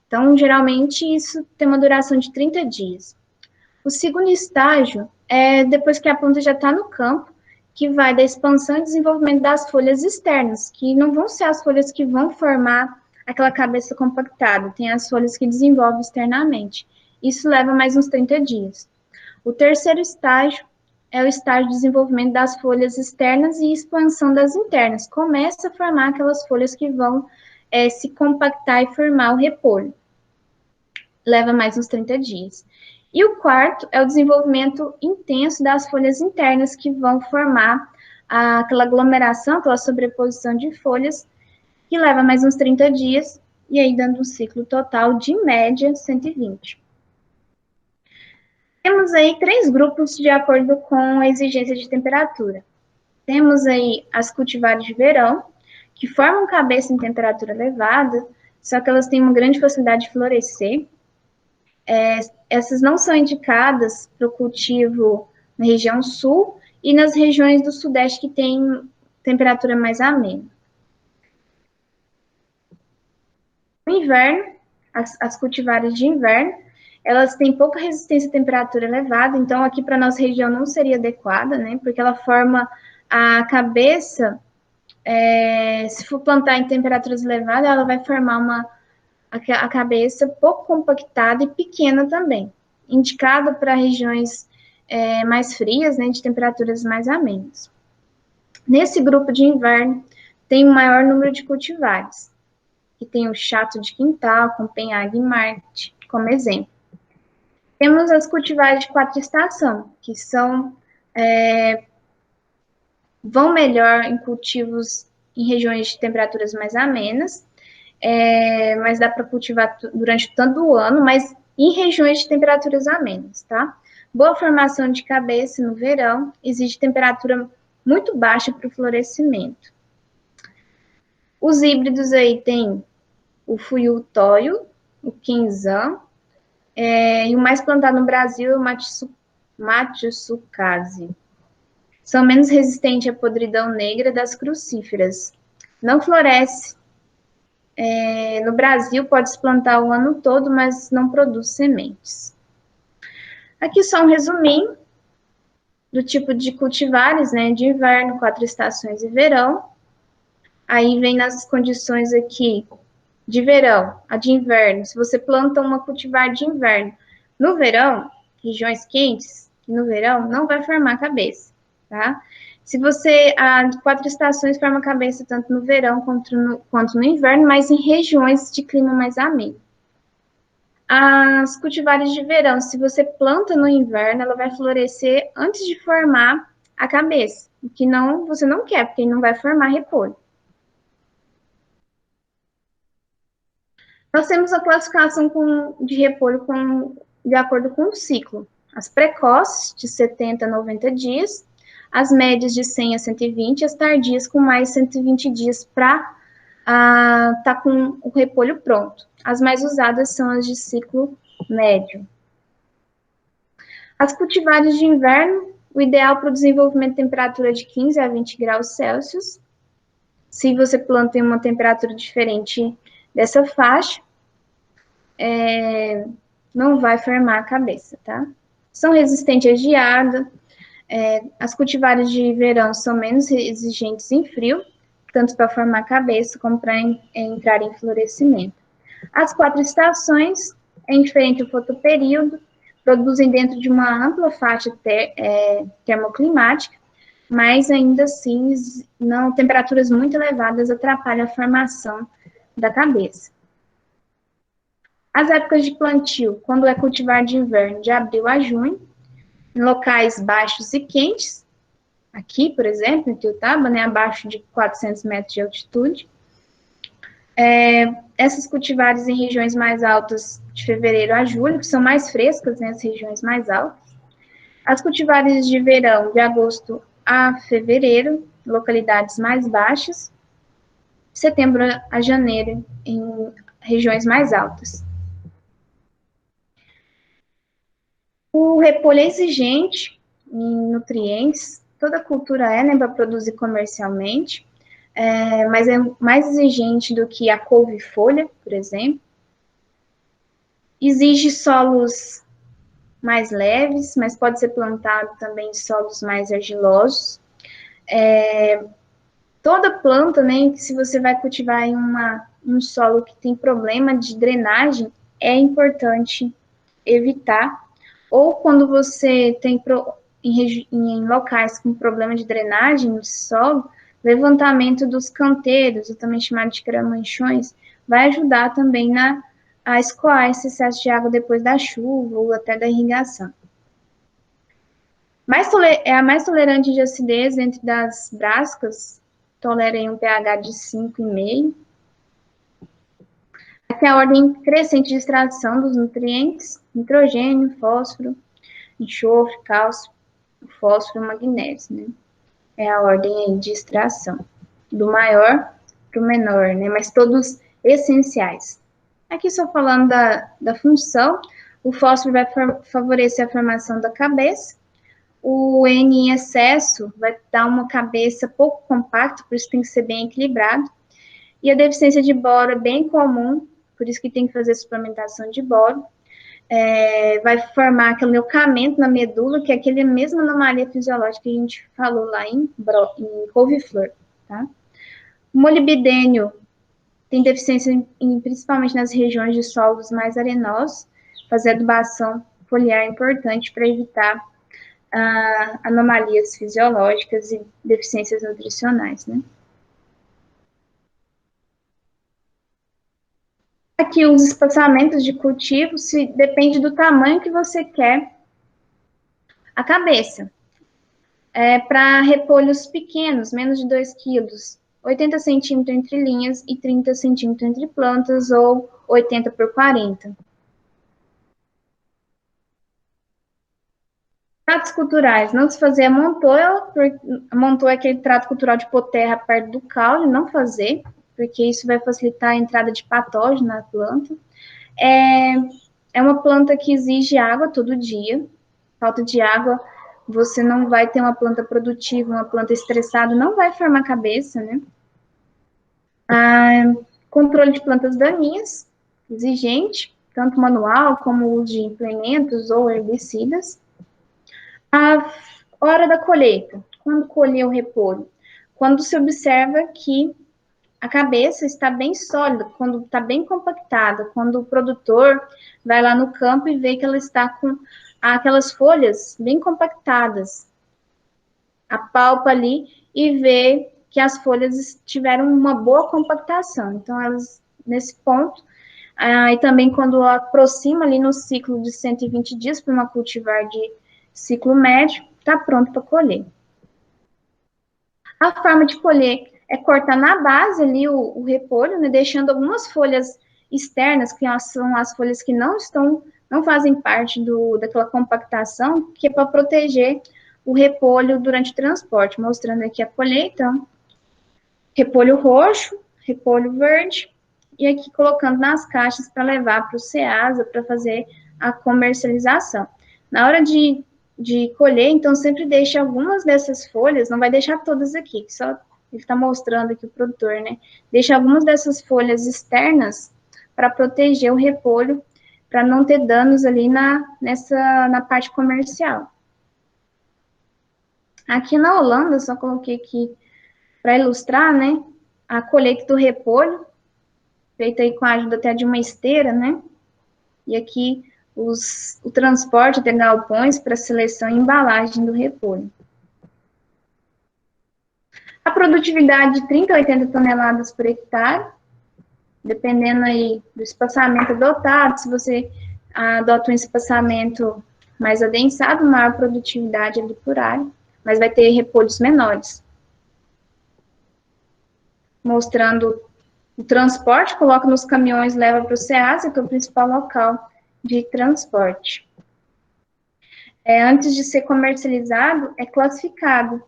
Então, geralmente, isso tem uma duração de 30 dias. O segundo estágio é depois que a planta já está no campo, que vai da expansão e desenvolvimento das folhas externas, que não vão ser as folhas que vão formar aquela cabeça compactada, tem as folhas que desenvolvem externamente. Isso leva mais uns 30 dias. O terceiro estágio é o estágio de desenvolvimento das folhas externas e expansão das internas. Começa a formar aquelas folhas que vão se compactar e formar o repolho. Leva mais uns 30 dias. E o quarto é o desenvolvimento intenso das folhas internas, que vão formar aquela aglomeração, aquela sobreposição de folhas, que leva mais uns 30 dias, e aí dando um ciclo total de média 120. Temos aí 3 grupos de acordo com a exigência de temperatura. Temos aí as cultivares de verão, que formam cabeça em temperatura elevada, só que elas têm uma grande facilidade de florescer. Essas não são indicadas para o cultivo na região sul e nas regiões do sudeste que tem temperatura mais amena. No inverno, as cultivares de inverno, elas têm pouca resistência à temperatura elevada, então aqui para a nossa região não seria adequada, né? Porque ela forma a cabeça, se for plantar em temperaturas elevadas, ela vai formar a cabeça pouco compactada e pequena também, indicada para regiões mais frias, né, de temperaturas mais amenas. Nesse grupo de inverno, tem o maior número de cultivares, que tem o chato de quintal, Copenhague e Marte, como exemplo. Temos as cultivares de 4 estações, que vão melhor em cultivos em regiões de temperaturas mais amenas, mas dá para cultivar durante todo o ano, mas em regiões de temperaturas amenas, tá? Boa formação de cabeça no verão, exige temperatura muito baixa para o florescimento. Os híbridos aí tem o Fuyu Toyo, o Kinzan, e o mais plantado no Brasil é o Matsukaze. São menos resistentes à podridão negra das crucíferas. Não floresce. No Brasil, pode-se plantar o ano todo, mas não produz sementes. Aqui só um resuminho do tipo de cultivares, né, de inverno, 4 estações e verão. Aí vem nas condições aqui de verão, a de inverno. Se você planta uma cultivar de inverno no verão, regiões quentes, no verão não vai formar cabeça, tá? Se a de 4 estações forma cabeça tanto no verão quanto no inverno, mas em regiões de clima mais ameno. As cultivares de verão, se você planta no inverno, ela vai florescer antes de formar a cabeça, o que você não quer, porque não vai formar repolho. Nós temos a classificação de repolho de acordo com o ciclo. As precoces, de 70 a 90 dias, as médias de 100 a 120, as tardias com mais 120 dias para estar com o repolho pronto. As mais usadas são as de ciclo médio. As cultivares de inverno, o ideal para o desenvolvimento de temperatura de 15 a 20 graus Celsius. Se você planta em uma temperatura diferente dessa faixa, não vai formar a cabeça, tá? São resistentes à geada. As cultivares de verão são menos exigentes em frio, tanto para formar a cabeça como para entrar em florescimento. As 4 estações, é indiferente o fotoperíodo, produzem dentro de uma ampla faixa termoclimática, mas ainda assim, temperaturas muito elevadas atrapalham a formação da cabeça. As épocas de plantio, quando é cultivar de inverno, de abril a junho, em locais baixos e quentes, aqui, por exemplo, em Tuiutaba, né, abaixo de 400 metros de altitude. Essas cultivares em regiões mais altas, de fevereiro a julho, que são mais frescas, né, as regiões mais altas. As cultivares de verão, de agosto a fevereiro, localidades mais baixas. De setembro a janeiro, em regiões mais altas. O repolho é exigente em nutrientes, toda cultura né, para produzir comercialmente, mas é mais exigente do que a couve-folha, por exemplo. Exige solos mais leves, mas pode ser plantado também em solos mais argilosos. Toda planta, né, que se você vai cultivar em um solo que tem problema de drenagem, é importante evitar. Ou quando você tem em locais com problema de drenagem no solo, levantamento dos canteiros, ou também chamado de cramanchões, vai ajudar também a escoar esse excesso de água depois da chuva ou até da irrigação. É a mais tolerante de acidez entre das brásicas, tolera em um pH de 5,5. Aqui é a ordem crescente de extração dos nutrientes, nitrogênio, fósforo, enxofre, cálcio, fósforo e magnésio, né? É a ordem aí de extração, do maior para o menor, né? Mas todos essenciais. Aqui só falando da função, o fósforo vai favorecer a formação da cabeça, o N em excesso vai dar uma cabeça pouco compacta, por isso tem que ser bem equilibrado, e a deficiência de boro é bem comum por isso que tem que fazer suplementação de boro. Vai formar aquele leucamento na medula, que é aquela mesma anomalia fisiológica que a gente falou lá em couve-flor, tá? O molibdênio tem deficiência principalmente nas regiões de solos mais arenosos. Fazer adubação foliar é importante para evitar anomalias fisiológicas e deficiências nutricionais, né? Aqui os espaçamentos de cultivo depende do tamanho que você quer a cabeça. Para repolhos pequenos, menos de 2 quilos, 80 centímetros entre linhas e 30 centímetros entre plantas, ou 80 por 40. Tratos culturais, não se fazer a montoa, a montoa é aquele trato cultural de pôr terra perto do caule, não fazer, porque isso vai facilitar a entrada de patógeno na planta. É uma planta que exige água todo dia. Falta de água, você não vai ter uma planta produtiva, uma planta estressada, não vai formar cabeça, né? Controle de plantas daninhas, exigente, tanto manual como o uso de implementos ou herbicidas. A hora da colheita, quando colher o repolho? Quando se observa que a cabeça está bem sólida, quando está bem compactada, quando o produtor vai lá no campo e vê que ela está com aquelas folhas bem compactadas, apalpa ali e vê que as folhas tiveram uma boa compactação. Então, elas, nesse ponto, e também quando aproxima ali no ciclo de 120 dias para uma cultivar de ciclo médio, está pronto para colher. A forma de colher é cortar na base ali o repolho, né, deixando algumas folhas externas, que são as folhas que não fazem parte daquela compactação, que é para proteger o repolho durante o transporte, mostrando aqui a colheita, então, repolho roxo, repolho verde, e aqui colocando nas caixas para levar para o Ceasa para fazer a comercialização. Na hora de colher, então sempre deixa algumas dessas folhas, não vai deixar todas aqui, só ele está mostrando aqui o produtor, né? Deixa algumas dessas folhas externas para proteger o repolho, para não ter danos ali na parte comercial. Aqui na Holanda, só coloquei aqui para ilustrar, né? A colheita do repolho, feita aí com a ajuda até de uma esteira, né? E aqui o transporte de galpões para seleção e embalagem do repolho. A produtividade de 30 a 80 toneladas por hectare, dependendo aí do espaçamento adotado. Se você adota um espaçamento mais adensado, maior produtividade ali por área, mas vai ter repolhos menores. Mostrando o transporte, coloca nos caminhões, leva para o Ceasa, que é o principal local de transporte. Antes de ser comercializado, é classificado.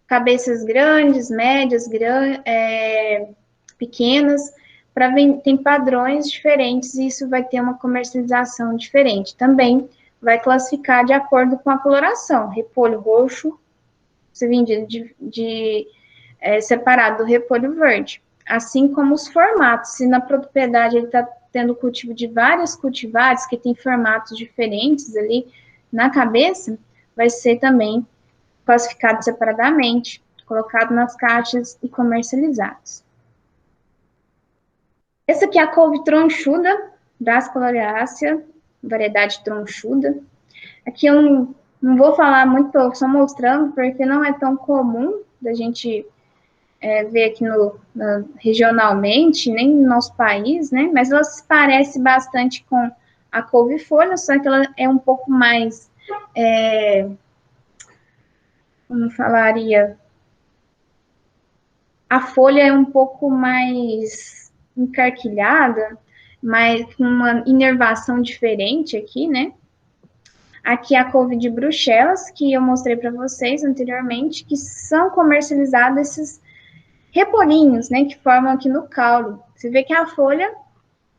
Cabeças grandes, médias, pequenas, tem padrões diferentes e isso vai ter uma comercialização diferente. Também vai classificar de acordo com a coloração. Repolho roxo, se vendido separado do repolho verde. Assim como os formatos. Se na propriedade ele está tendo cultivo de vários cultivares que tem formatos diferentes ali na cabeça, vai ser também classificado separadamente, colocado nas caixas e comercializados. Essa aqui é a couve tronchuda, Brassica coriácea, variedade tronchuda. Aqui eu não vou falar muito, estou só mostrando, porque não é tão comum da gente ver aqui regionalmente, nem no nosso país, né? Mas ela se parece bastante com a couve-folha, só que ela é um pouco mais, como falaria, a folha é um pouco mais encarquilhada, mas com uma inervação diferente aqui, né? Aqui a couve de Bruxelas, que eu mostrei para vocês anteriormente, que são comercializados esses repolhinhos, né, que formam aqui no caule. Você vê que a folha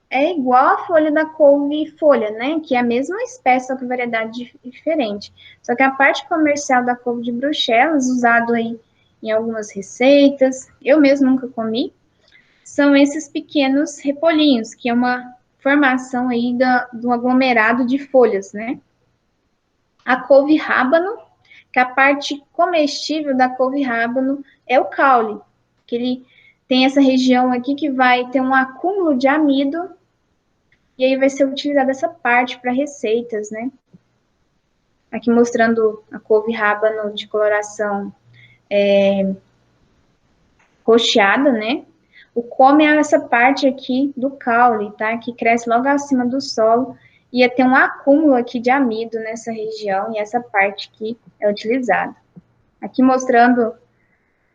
é igual à folha da couve-folha, né, que é a mesma espécie, só que variedade diferente. Só que a parte comercial da couve de Bruxelas, usado aí em algumas receitas, eu mesmo nunca comi, são esses pequenos repolhinhos, que é uma formação aí do aglomerado de folhas, né? A couve-rábano, que a parte comestível da couve-rábano é o caule, que ele tem essa região aqui que vai ter um acúmulo de amido, e aí vai ser utilizada essa parte para receitas, né? Aqui mostrando a couve-rábano de coloração roxeada, né? O come é essa parte aqui do caule, tá? Que cresce logo acima do solo. Ia ter um acúmulo aqui de amido nessa região e essa parte aqui é utilizada. Aqui mostrando,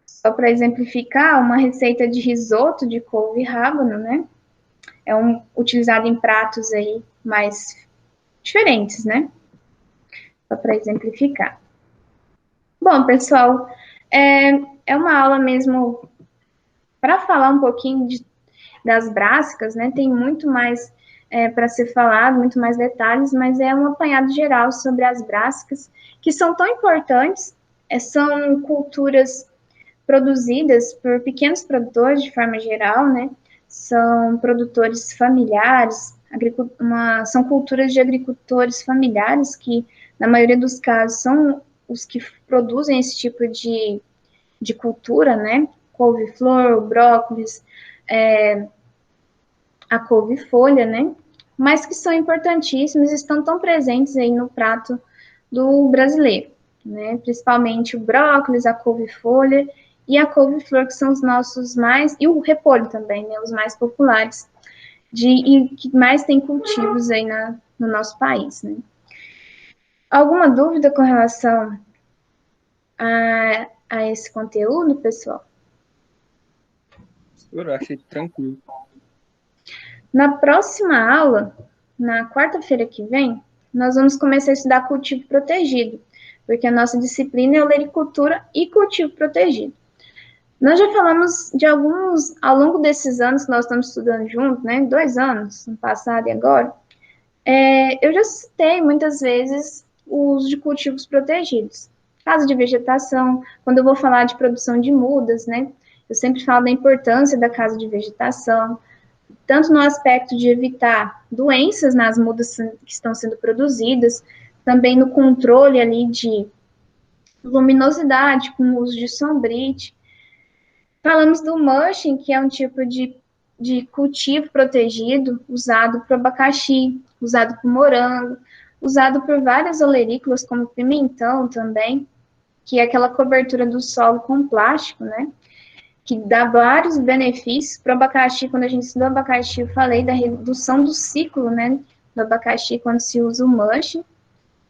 só para exemplificar, uma receita de risoto de couve e rábano, né? É utilizado em pratos aí mais diferentes, né? Só para exemplificar. Bom, pessoal, é uma aula mesmo para falar um pouquinho das brássicas, né? Tem muito mais para ser falado, muito mais detalhes, mas é um apanhado geral sobre as brássicas, que são tão importantes, são culturas produzidas por pequenos produtores, de forma geral, né? São produtores familiares, são culturas de agricultores familiares, que, na maioria dos casos, são os que produzem esse tipo de cultura, né? Couve-flor, brócolis, a couve-folha, né? Mas que são importantíssimos e estão tão presentes aí no prato do brasileiro, né? Principalmente o brócolis, a couve-folha e a couve-flor, que são os nossos mais, e o repolho também, né? Os mais populares e que mais tem cultivos aí no nosso país, né? Alguma dúvida com relação a esse conteúdo, pessoal? Eu achei tranquilo. Na próxima aula, na quarta-feira que vem, nós vamos começar a estudar cultivo protegido, porque a nossa disciplina é olericultura e cultivo protegido. Nós já falamos de alguns, ao longo desses anos que nós estamos estudando juntos, né, 2 anos, no passado e agora, eu já citei muitas vezes o uso de cultivos protegidos. Casa de vegetação, quando eu vou falar de produção de mudas, né, eu sempre falo da importância da casa de vegetação, tanto no aspecto de evitar doenças nas mudas que estão sendo produzidas, também no controle ali de luminosidade, com o uso de sombrite. Falamos do mulching, que é um tipo de cultivo protegido, usado para abacaxi, usado para morango, usado por várias olerícolas, como pimentão também, que é aquela cobertura do solo com plástico, né? Que dá vários benefícios para o abacaxi. Quando a gente estuda abacaxi, eu falei da redução do ciclo, né, do abacaxi quando se usa o mulch.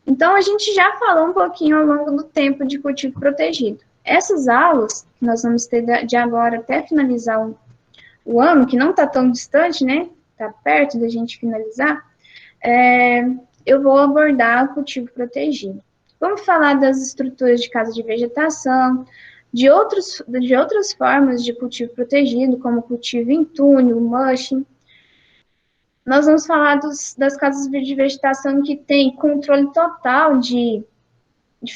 Então, a gente já falou um pouquinho ao longo do tempo de cultivo protegido. Essas aulas, que nós vamos ter de agora até finalizar o ano, que não está tão distante, né, está perto da gente finalizar, eu vou abordar o cultivo protegido. Vamos falar das estruturas de casa de vegetação, de outras formas de cultivo protegido, como cultivo em túnel, mulching. Nós vamos falar das casas de vegetação que tem controle total de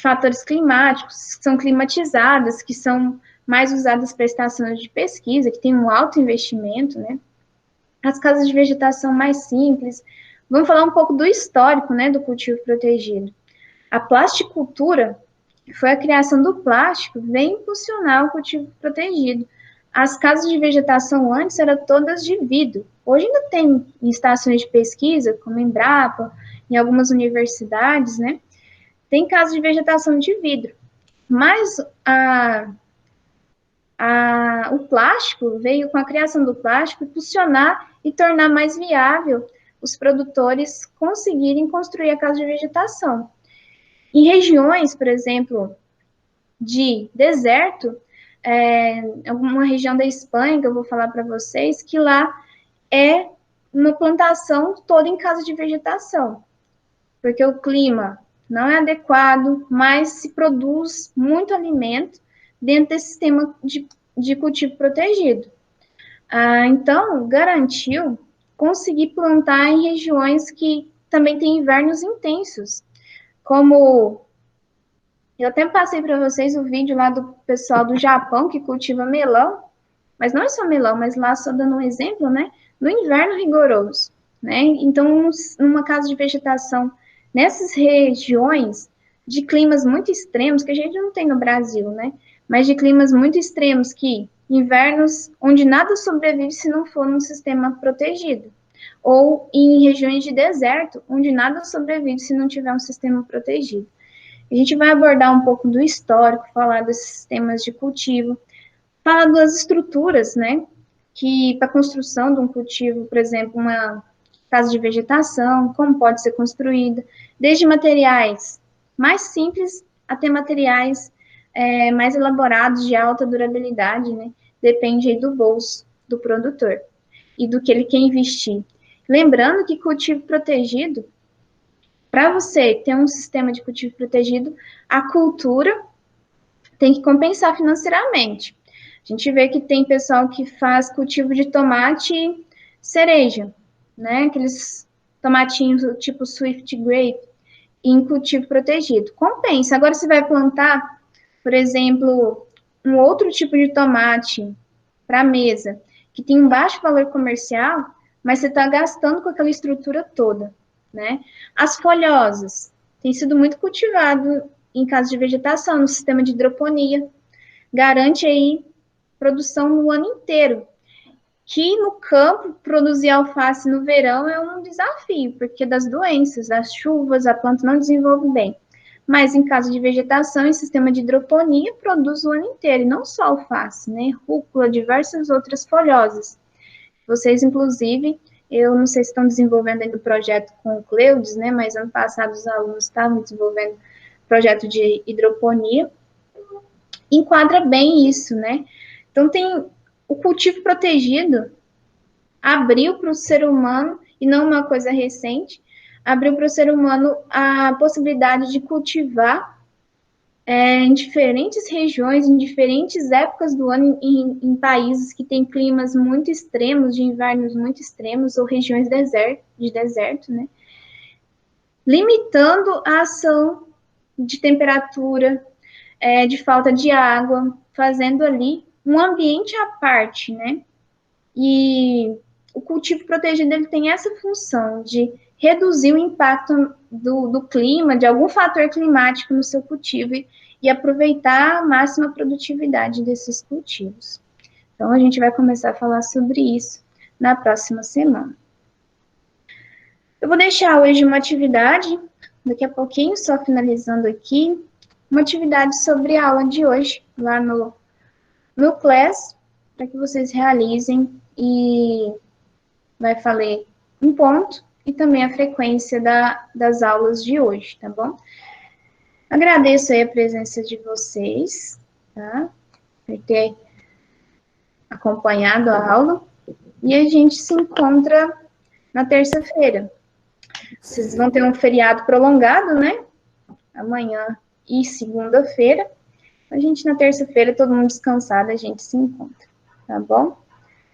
fatores climáticos, que são climatizadas, que são mais usadas para estações de pesquisa, que tem um alto investimento, né? As casas de vegetação mais simples. Vamos falar um pouco do histórico, né, do cultivo protegido. A plasticultura, que foi a criação do plástico, vem impulsionar o cultivo protegido. As casas de vegetação antes eram todas de vidro. Hoje ainda tem em estações de pesquisa, como em Embrapa, em algumas universidades, né? Tem casas de vegetação de vidro. Mas o plástico veio com a criação do plástico impulsionar e tornar mais viável os produtores conseguirem construir a casa de vegetação. Em regiões, por exemplo, de deserto, alguma região da Espanha, que eu vou falar para vocês, que lá é uma plantação toda em casa de vegetação, porque o clima não é adequado, mas se produz muito alimento dentro desse sistema de cultivo protegido. Então, garantiu conseguir plantar em regiões que também têm invernos intensos, como eu até passei para vocês o vídeo lá do pessoal do Japão que cultiva melão, Mas não é só melão, mas lá só dando um exemplo, né? No inverno rigoroso, né? Então, numa casa de vegetação, nessas regiões de climas muito extremos, que a gente não tem no Brasil, né? Mas de climas muito extremos, que invernos onde nada sobrevive se não for num sistema protegido. Ou em regiões de deserto, onde nada sobrevive se não tiver um sistema protegido. A gente vai abordar um pouco do histórico, falar desses sistemas de cultivo, falar das estruturas, né? Que para a construção de um cultivo, por exemplo, uma casa de vegetação, como pode ser construída, desde materiais mais simples até materiais mais elaborados de alta durabilidade, né? Depende aí do bolso do produtor e do que ele quer investir. Lembrando que cultivo protegido, para você ter um sistema de cultivo protegido, a cultura tem que compensar financeiramente. A gente vê que tem pessoal que faz cultivo de tomate cereja, né? Aqueles tomatinhos tipo Swift Grape, em cultivo protegido. Compensa. Agora você vai plantar, por exemplo, um outro tipo de tomate para mesa, que tem um baixo valor comercial, mas você está gastando com aquela estrutura toda, né? As folhosas têm sido muito cultivado em casos de vegetação, no sistema de hidroponia, garante aí produção no ano inteiro. Que no campo, produzir alface no verão é um desafio, porque das doenças, das chuvas, a planta não desenvolve bem. Mas em caso de vegetação, em sistema de hidroponia, produz o ano inteiro, e não só alface, né? Rúcula, diversas outras folhosas. Vocês, inclusive, eu não sei se estão desenvolvendo ainda o projeto com o Cleudes, né? Mas ano passado os alunos estavam desenvolvendo projeto de hidroponia. Enquadra bem isso, né? Então, tem o cultivo protegido, abriu para o ser humano, e não uma coisa recente, abriu para o ser humano a possibilidade de cultivar em diferentes regiões, em diferentes épocas do ano, em países que têm climas muito extremos, de invernos muito extremos, ou regiões de deserto, né? Limitando a ação de temperatura, de falta de água, fazendo ali um ambiente à parte, né? E o cultivo protegido ele tem essa função de reduzir o impacto do clima, de algum fator climático no seu cultivo e aproveitar a máxima produtividade desses cultivos. Então, a gente vai começar a falar sobre isso na próxima semana. Eu vou deixar hoje uma atividade, daqui a pouquinho, só finalizando aqui, uma atividade sobre a aula de hoje, lá no Class, para que vocês realizem e vai falar um ponto e também a frequência das aulas de hoje, tá bom? Agradeço aí a presença de vocês, tá? Por ter acompanhado a aula. E a gente se encontra na terça-feira. Vocês vão ter um feriado prolongado, né? Amanhã e segunda-feira. A gente, na terça-feira, todo mundo descansado, a gente se encontra, tá bom?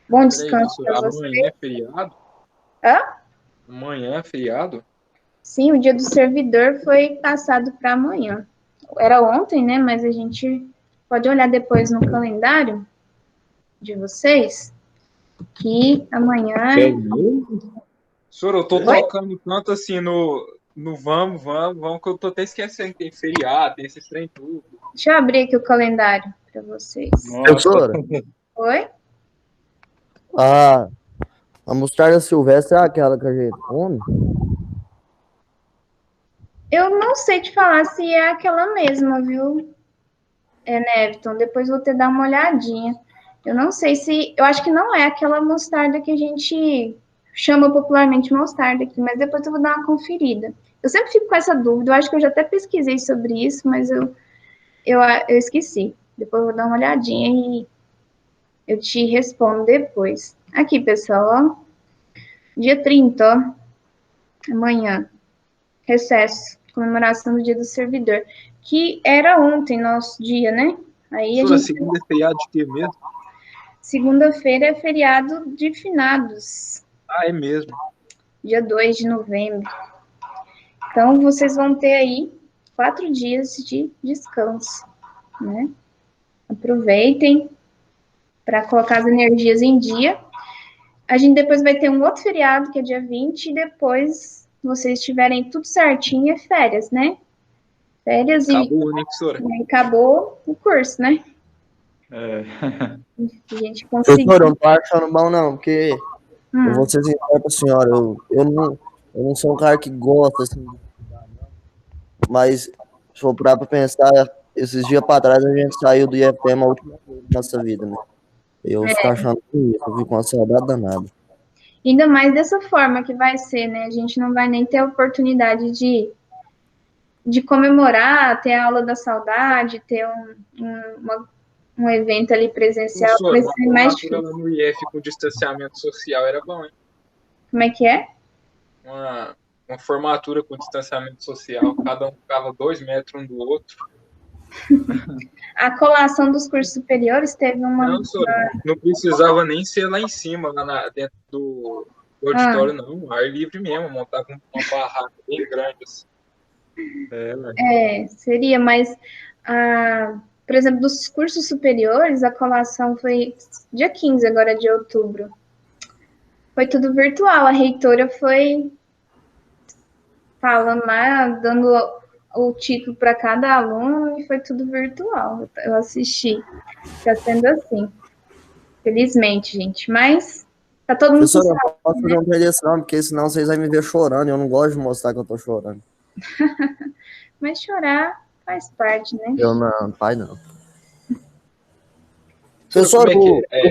Bom descanso para vocês. Amanhã é feriado? Hã? Amanhã é feriado? Sim, o dia do servidor foi passado para amanhã. Era ontem, né? Mas a gente pode olhar depois no calendário de vocês, que amanhã... É mesmo? Senhor, eu tô Oi? tocando tanto assim no vamos, que eu tô até esquecendo que tem feriado, tem esse trem tudo. Deixa eu abrir aqui o calendário para vocês. Professora, Oi? a mostarda silvestre é aquela que a gente come? Eu não sei te falar se é aquela mesma, viu, Neviton? Depois vou ter dar uma olhadinha. Eu não sei se... Eu acho que não é aquela mostarda que a gente chama popularmente mostarda aqui, mas depois eu vou dar uma conferida. Eu sempre fico com essa dúvida. Eu acho que eu já até pesquisei sobre isso, mas eu esqueci. Depois eu vou dar uma olhadinha e eu te respondo depois. Aqui, pessoal, ó. Dia 30, ó. Amanhã. Recesso. Comemoração do Dia do Servidor. Que era ontem, nosso dia, né? Aí a Senhora, gente... segunda é feriado de quê mesmo? Segunda-feira é feriado de finados. Ah, é mesmo. Dia 2 de novembro. Então, vocês vão ter aí 4 dias de descanso, né? Aproveitem. para colocar as energias em dia. A gente depois vai ter um outro feriado, que é dia 20, e depois vocês tiverem tudo certinho, é férias, né? Férias Acabou, né, professora? e acabou o curso, né? É. A gente Professor, eu conseguiu. não tô achando bom, não, porque eu vou ser sincero com a senhora, eu não sou um cara que gosta, assim, de estudar, não. Mas, se for parar pra pensar, esses dias pra trás a gente saiu do IFTM a última vez da nossa vida, né? Eu fico achando isso, eu fico com uma saudade danada. Ainda mais dessa forma que vai ser, né? A gente não vai nem ter a oportunidade de comemorar, ter a aula da saudade, ter um evento ali presencial, Professora, vai uma ser mais formatura lá difícil. no IF com distanciamento social era bom, hein? Como é que é? Uma formatura com distanciamento social, cada um ficava 2 metros um do outro. A colação dos cursos superiores teve uma. Não, professora, não precisava nem ser lá em cima, dentro do auditório, não. Ar livre mesmo, montava uma barraca bem grande assim. Seria, mas, por exemplo, dos cursos superiores, a colação foi dia 15 agora de outubro. Foi tudo virtual. A reitora foi falando lá, dando o título para cada aluno e foi tudo virtual. Eu assisti. Está sendo assim. Felizmente, gente. Mas tá todo mundo com Professor, eu saúde, não posso fazer uma predição, porque senão vocês vão me ver chorando, eu não gosto de mostrar que eu tô chorando. mas chorar faz parte, né? Eu não, pai não. Professora, Professor, como é que é?